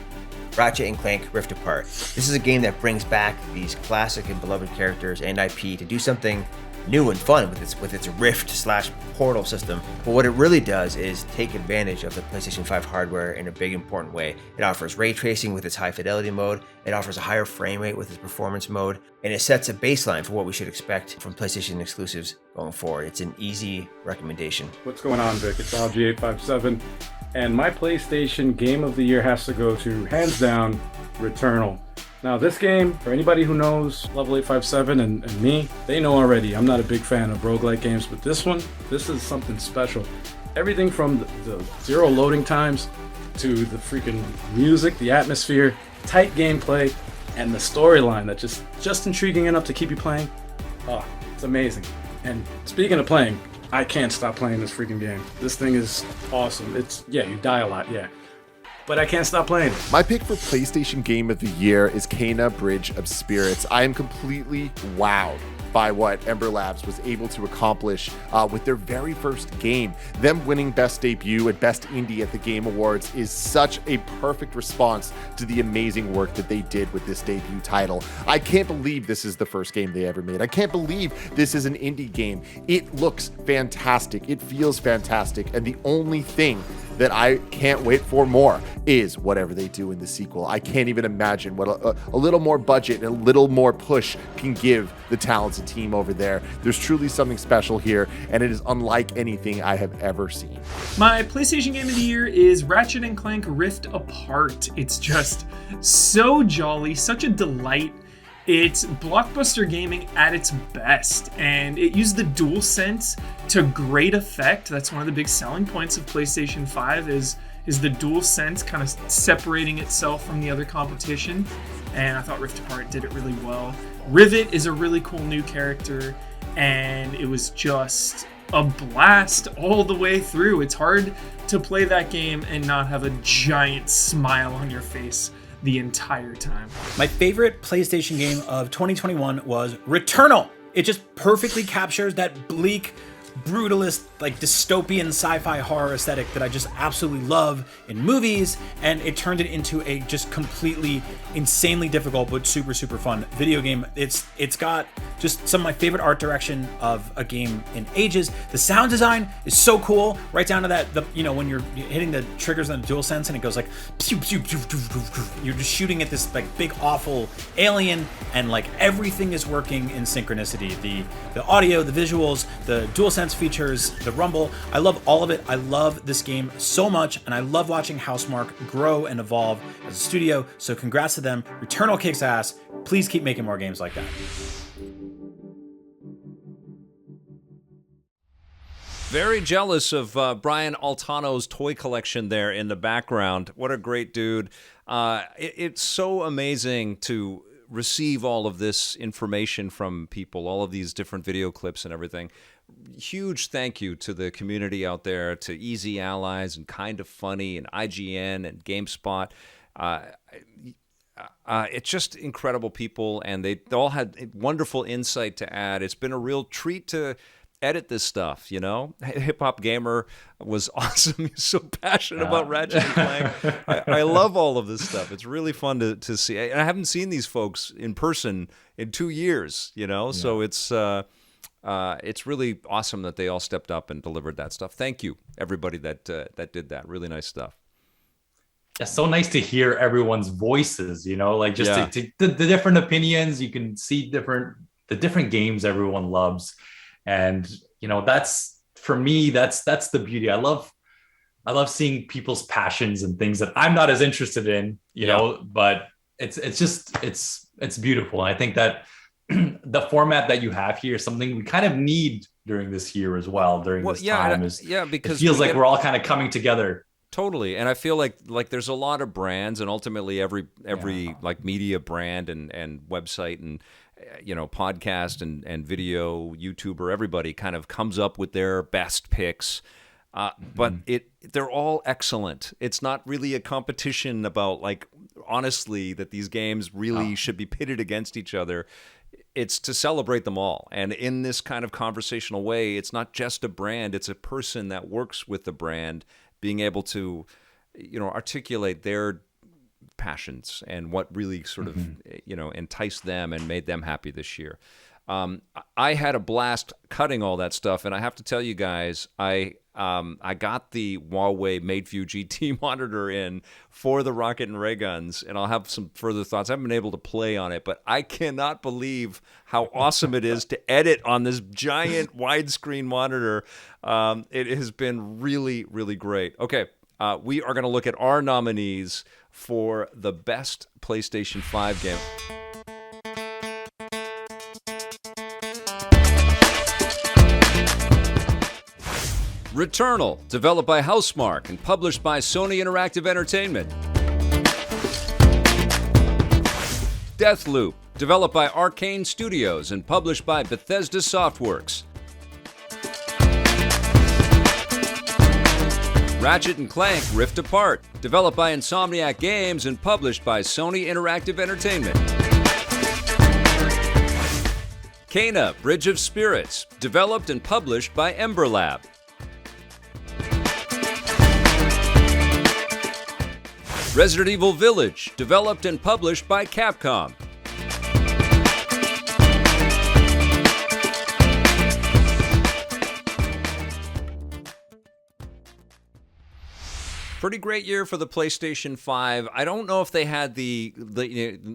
Ratchet & Clank Rift Apart. This is a game that brings back these classic and beloved characters and IP to do something new and fun with its Rift/Portal system. But what it really does is take advantage of the PlayStation 5 hardware in a big important way. It offers ray tracing with its high fidelity mode, it offers a higher frame rate with its performance mode, and it sets a baseline for what we should expect from PlayStation exclusives going forward. It's an easy recommendation. What's going on, Vic? It's ALG857, and my PlayStation Game of the Year has to go to, hands down, Returnal. Now this game, for anybody who knows Level 857 and me, they know already I'm not a big fan of roguelike games, but this is something special. Everything from the zero loading times to the freaking music, the atmosphere, tight gameplay, and the storyline that just intriguing enough to keep you playing. Oh, it's amazing. And speaking of playing, I can't stop playing this freaking game. This thing is awesome. You die a lot, yeah. But I can't stop playing. My pick for PlayStation Game of the Year is Cannata Bridge of Spirits. I am completely wowed by what Ember Labs was able to accomplish with their very first game. Them winning Best Debut and Best Indie at the Game Awards is such a perfect response to the amazing work that they did with this debut title. I can't believe this is the first game they ever made. I can't believe this is an indie game. It looks fantastic. It feels fantastic. And the only thing that I can't wait for more is whatever they do in the sequel. I can't even imagine what a little more budget and a little more push can give the talented team over there. There's truly something special here, and it is unlike anything I have ever seen. My PlayStation Game of the Year is Ratchet & Clank Rift Apart. It's just so jolly, such a delight. It's blockbuster gaming at its best, and it used the DualSense to great effect. That's one of the big selling points of PlayStation 5 is the DualSense kind of separating itself from the other competition, and I thought Rift Apart did it really well. Rivet is a really cool new character, and it was just a blast all the way through. It's hard to play that game and not have a giant smile on your face the entire time. My favorite PlayStation game of 2021 was Returnal. It just perfectly captures that bleak, brutalist, like dystopian sci-fi horror aesthetic that I just absolutely love in movies, and it turned it into a just completely insanely difficult but super fun video game. It's got just some of my favorite art direction of a game in ages. The sound design is so cool, right down to that when you're hitting the triggers on the DualSense and it goes like pew, pew, pew, pew, pew, pew. You're just shooting at this like big awful alien, and like everything is working in synchronicity. The audio, the visuals, the DualSense features, the rumble. I love all of it. I love this game so much, and I love watching Housemarque grow and evolve as a studio. So congrats to them. Returnal kicks ass. Please keep making more games like that. Very jealous of Brian ALtano's toy collection there in the background. What a great dude. It's so amazing to receive all of this information from people, all of these different video clips and everything. Huge thank you to the community out there, to Easy Allies and Kind of Funny and IGN and GameSpot. It's just incredible people, and they all had wonderful insight to add. It's been a real treat to edit this stuff, HipHopGamer was awesome. He's so passionate about Ratchet & Clank. I love all of this stuff. It's really fun to see. And I haven't seen these folks in person in 2 years, so it's really awesome that they all stepped up and delivered that stuff. Thank you, everybody that did that. Really nice stuff. It's so nice to hear everyone's voices, the different opinions. You can see the different games everyone loves. And, that's, for me, that's the beauty. I love seeing people's passions and things that I'm not as interested in, but it's beautiful. And I think that the format that you have here is something we kind of need during this year as well, this time. Because it feels like we're all kind of coming together. Totally. And I feel like there's a lot of brands, and ultimately every like media brand and website and podcast and video YouTuber, everybody kind of comes up with their best picks. But they're all excellent. It's not really a competition about, like, honestly, that these games really should be pitted against each other. It's to celebrate them all. And in this kind of conversational way, it's not just a brand, it's a person that works with the brand being able to, articulate their passions and what really sort of, enticed them and made them happy this year. I had a blast cutting all that stuff, and I have to tell you guys, I got the Huawei MateView GT monitor in for the Rocket and Ray Guns, and I'll have some further thoughts. I haven't been able to play on it, but I cannot believe how awesome it is to edit on this giant widescreen monitor. It has been really, really great. Okay, we are going to look at our nominees for the best PlayStation 5 game. Returnal, developed by Housemarque and published by Sony Interactive Entertainment. Deathloop, developed by Arcane Studios and published by Bethesda Softworks. Ratchet & Clank Rift Apart, developed by Insomniac Games and published by Sony Interactive Entertainment. Cannata, Bridge of Spirits, developed and published by Ember Lab. Resident Evil Village, developed and published by Capcom. Pretty great year for the PlayStation 5. I don't know if they had the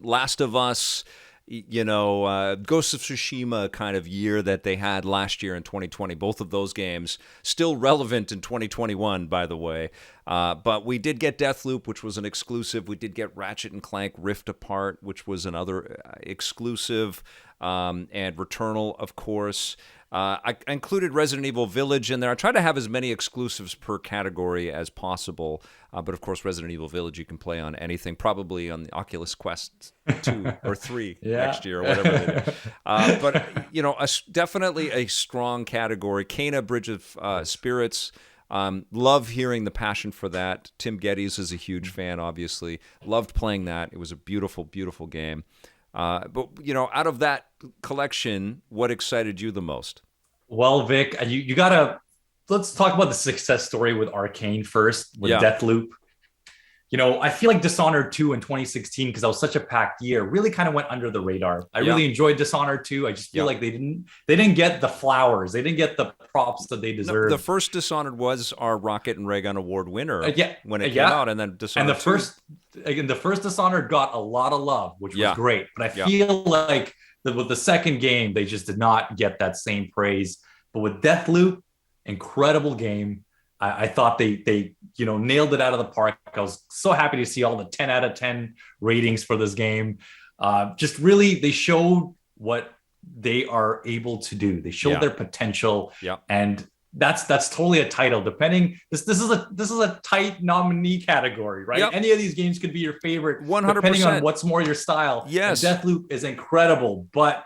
Last of Us, Ghost of Tsushima kind of year that they had last year in 2020. Both of those games still relevant in 2021, by the way. But we did get Deathloop, which was an exclusive. We did get Ratchet & Clank Rift Apart, which was another exclusive, and Returnal, of course. I included Resident Evil Village in there. I try to have as many exclusives per category as possible. But of course, Resident Evil Village you can play on anything, probably on the Oculus Quest 2 or 3 next year or whatever they do. But, definitely a strong category. Cannata, Bridge of Spirits. Love hearing the passion for that. Tim Gettys is a huge fan, obviously. Loved playing that. It was a beautiful, beautiful game. But, out of that collection, what excited you the most? Well, Vic, you gotta, let's talk about the success story with Arcane first, with Deathloop. I feel like Dishonored 2 in 2016, because that was such a packed year, really kind of went under the radar. I really enjoyed Dishonored 2. I just feel like they didn't get the flowers. They didn't get the props that they deserved. The first Dishonored was our Rocket and Raygun Award winner when it came out, and then Dishonored and the first Dishonored got a lot of love, which was great. But I feel like with the second game, they just did not get that same praise. But with Deathloop, incredible game. I thought they nailed it out of the park. I was so happy to see all the 10 out of 10 ratings for this game. Just really, they showed what they are able to do. They showed their potential, and that's totally a title. Depending, this is a tight nominee category, right? Any of these games could be your favorite, 100%, depending on what's more your style. Yes, and Deathloop is incredible, but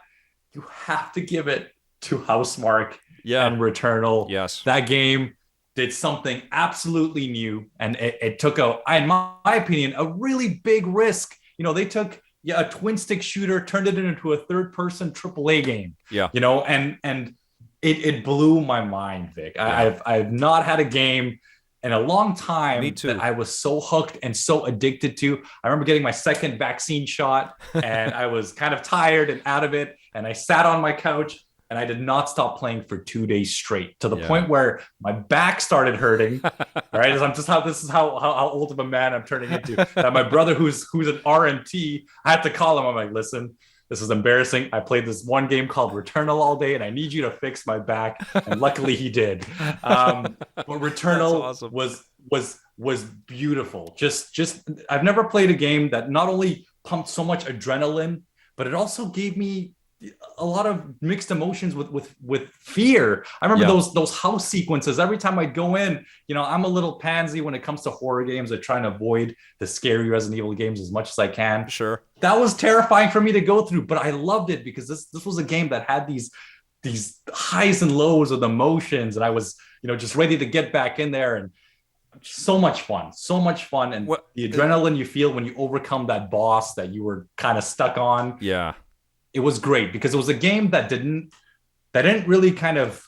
you have to give it to Housemarque and Returnal. Yes, that game did something absolutely new, and it took in my opinion, a really big risk. They took a twin stick shooter, turned it into a third person AAA game. And it blew my mind, Vic. I've not had a game in a long time that I was so hooked and so addicted to. I remember getting my second vaccine shot, and I was kind of tired and out of it, and I sat on my couch. And I did not stop playing for 2 days straight, to the point where my back started hurting. Right, this is how old of a man I'm turning into. That my brother, who's an RMT, I had to call him. I'm like, listen, this is embarrassing. I played this one game called Returnal all day, and I need you to fix my back. And luckily, he did. But Returnal was beautiful. Just I've never played a game that not only pumped so much adrenaline, but it also gave me a lot of mixed emotions with fear. I remember those house sequences. Every time I'd go in, I'm a little pansy when it comes to horror games. I try and avoid the scary Resident Evil games as much as I can. Sure. That was terrifying for me to go through, but I loved it because this was a game that had these these highs and lows of the emotions, and I was, just ready to get back in there, and so much fun, and the adrenaline you feel when you overcome that boss that you were kind of stuck on. Yeah, it was great because it was a game that didn't really kind of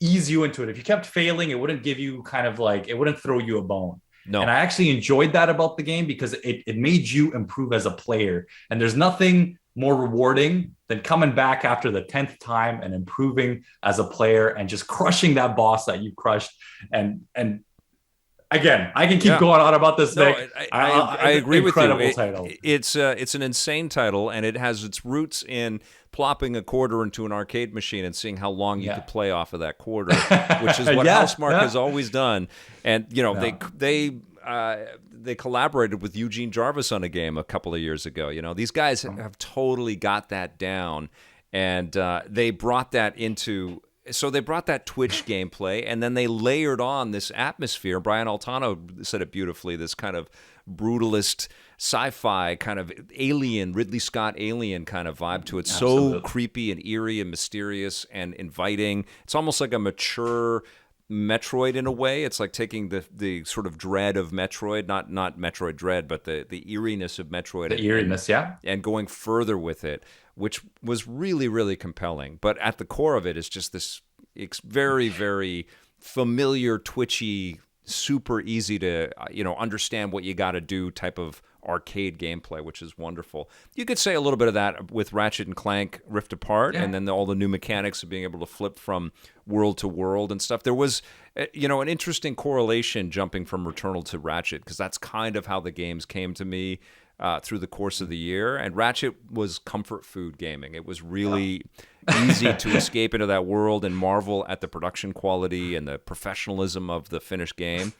ease you into it. If you kept failing, it wouldn't give you it wouldn't throw you a bone. No. And I actually enjoyed that about the game because it made you improve as a player. And there's nothing more rewarding than coming back after the 10th time and improving as a player and just crushing that boss that you crushed. And again, I can keep going on about this. No, I agree with you. Incredible title. It's an insane title, and it has its roots in plopping a quarter into an arcade machine and seeing how long you could play off of that quarter, which is what Housemarque has always done. And they collaborated with Eugene Jarvis on a game a couple of years ago. These guys have totally got that down, and they brought that into. So they brought that Twitch gameplay, and then they layered on this atmosphere. Brian ALtano said it beautifully, this kind of brutalist sci-fi kind of alien, Ridley Scott alien kind of vibe to it. Absolutely. So creepy and eerie and mysterious and inviting. It's almost like a mature Metroid in a way. It's like taking the sort of dread of Metroid, not Metroid Dread, but the eeriness of Metroid. The eeriness, and going further with it, which was really, really compelling. But at the core of it is just this very, very familiar, twitchy, super easy to understand what you got to do type of arcade gameplay, which is wonderful. You could say a little bit of that with Ratchet and Clank Rift Apart, and then all the new mechanics of being able to flip from world to world and stuff. There was, an interesting correlation jumping from Returnal to Ratchet, because that's kind of how the games came to me through the course of the year. And Ratchet was comfort food gaming. It was really easy to escape into that world and marvel at the production quality and the professionalism of the finished game.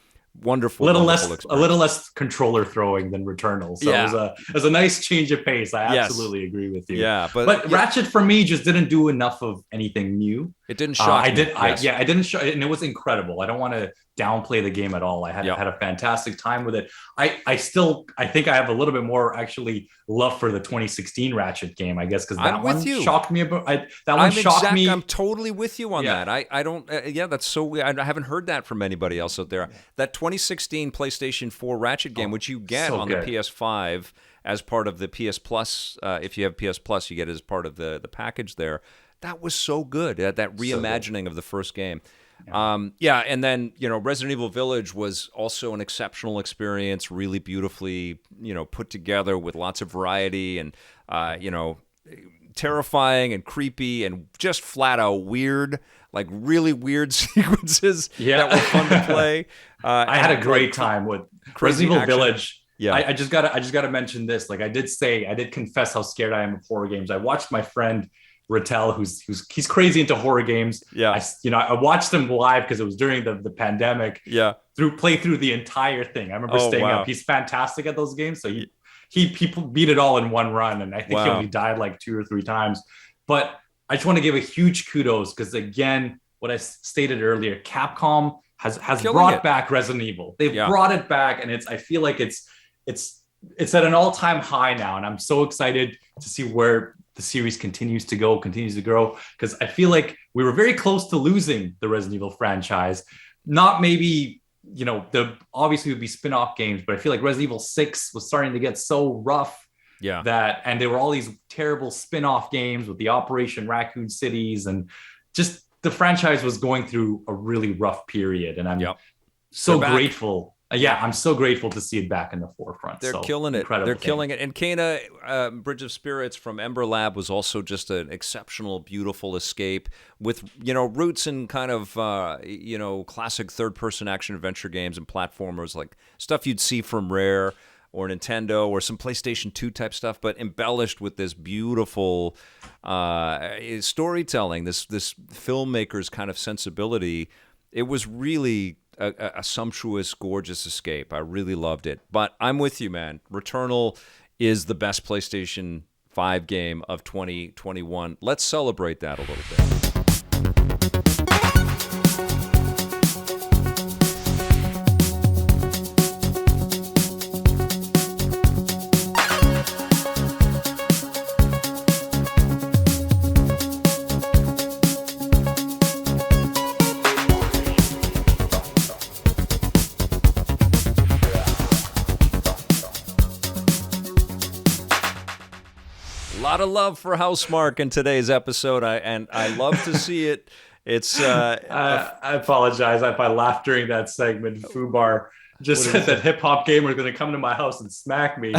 Wonderful, a little less controller throwing than Returnal. So it was a nice change of pace. I absolutely agree with you. Yeah, but Ratchet for me just didn't do enough of anything new. It didn't shock me. I didn't shock, and it was incredible. I don't want to downplay the game at all. I had a fantastic time with it. I think I have a little bit more actually love for the 2016 Ratchet game, I guess, because that one shocked me about. I'm totally with you on that. I don't. That's so weird. I haven't heard that from anybody else out there. That 2016 PlayStation 4 Ratchet game, which you get on the PS5 as part of the PS Plus. If you have PS Plus, you get it as part of the package there. That was so good. That reimagining of the first game. And then Resident Evil Village was also an exceptional experience, really beautifully put together with lots of variety and terrifying and creepy and just flat out weird, like really weird sequences that were fun to play. I had a great time with Resident Evil Village. Yeah, I just gotta mention this. Like I did confess how scared I am of horror games. I watched my friend Rattel, he's crazy into horror games. Yeah, I watched him live because it was during the pandemic. Yeah, play through the entire thing. I remember staying up. He's fantastic at those games. So he beat it all in one run, and I think he only died like 2 or 3 times. But I just want to give a huge kudos because again, what I stated earlier, Capcom has brought back Resident Evil. They've brought it back, and I feel like it's at an all-time high now, and I'm so excited to see where the series continues to grow, because I feel like we were very close to losing the Resident Evil franchise. Not maybe, obviously would be spin-off games, but I feel like Resident Evil 6 was starting to get so rough and there were all these terrible spin-off games with the Operation Raccoon Cities, and just the franchise was going through a really rough period, and I'm so grateful. I'm so grateful to see it back in the forefront. They're killing it. They're killing it. And Cannata, Bridge of Spirits from Ember Lab was also just an exceptional, beautiful escape with, roots in kind of, classic third-person action-adventure games and platformers, like stuff you'd see from Rare or Nintendo or some PlayStation 2 type stuff, but embellished with this beautiful storytelling, this filmmaker's kind of sensibility. It was really a sumptuous, gorgeous escape. I really loved it. But I'm with you, man. Returnal is the best PlayStation 5 game of 2021. Let's celebrate that a little bit. lot of love for Housemarque in today's episode, and I love to see it. It's I apologize if I laughed during that segment. Fubar just said that HipHopGamer is going to come to my house and smack me.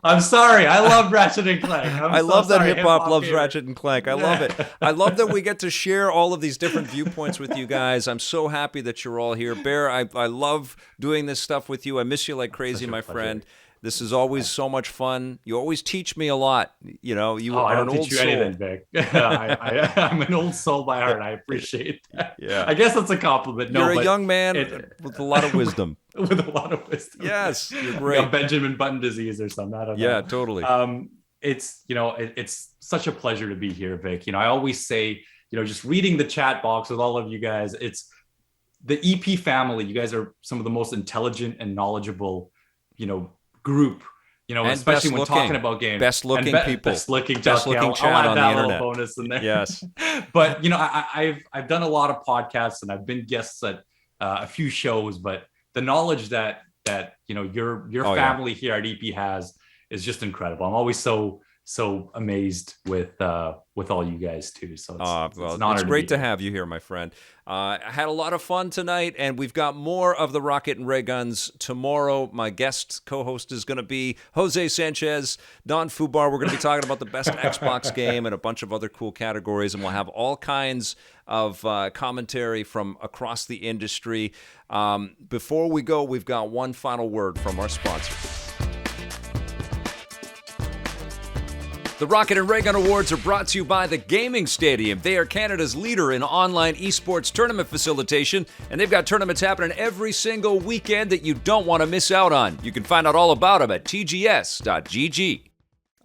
I'm sorry. I love Ratchet and Clank. I love that Hip Hop loves Ratchet and Clank. I love it. I love that we get to share all of these different viewpoints with you guys. I'm so happy that you're all here. Behr, I love doing this stuff with you. I miss you like crazy, my friend. This is always so much fun. You always teach me a lot. You know, you are an old soul. I don't teach you anything, Vic. I'm an old soul by heart. I appreciate that. Yeah. I guess that's a compliment. You're a young man with a lot of wisdom. With a lot of wisdom. Yes, you're great. Like Benjamin Button disease or something. I don't know. Yeah, totally. It's, you know, it's such a pleasure to be here, Vic. You know, I always say, you know, just reading the chat box with all of you guys, it's the EP family. You guys are some of the most intelligent and knowledgeable, you know, group, you know, and especially when talking about games. Best looking people. Best looking chat on the internet. Bonus in there. Yes. But, you know, I've done a lot of podcasts and I've been guests at a few shows, but the knowledge that you know, your family here at EP has is just incredible. I'm always so amazed with all you guys too. So it's great to have you here, my friend. I had a lot of fun tonight, and we've got more of the Rocket and Ray Guns tomorrow. My guest co-host is going to be Jose Sanchez, Don Fubar. We're going to be talking about the best Xbox game and a bunch of other cool categories, and we'll have all kinds of commentary from across the industry. Before we go, we've got one final word from our sponsors. The Rocket and Raygun Awards are brought to you by the Gaming Stadium. They are Canada's leader in online esports tournament facilitation, and they've got tournaments happening every single weekend that you don't want to miss out on. You can find out all about them at tgs.gg.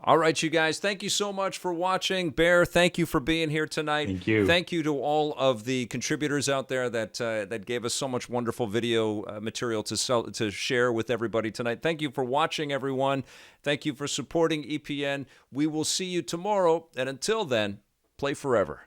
All right, you guys, thank you so much for watching. Behr, thank you for being here tonight. Thank you. Thank you to all of the contributors out there that gave us so much wonderful video material to share with everybody tonight. Thank you for watching, everyone. Thank you for supporting EPN. We will see you tomorrow, and until then, play forever.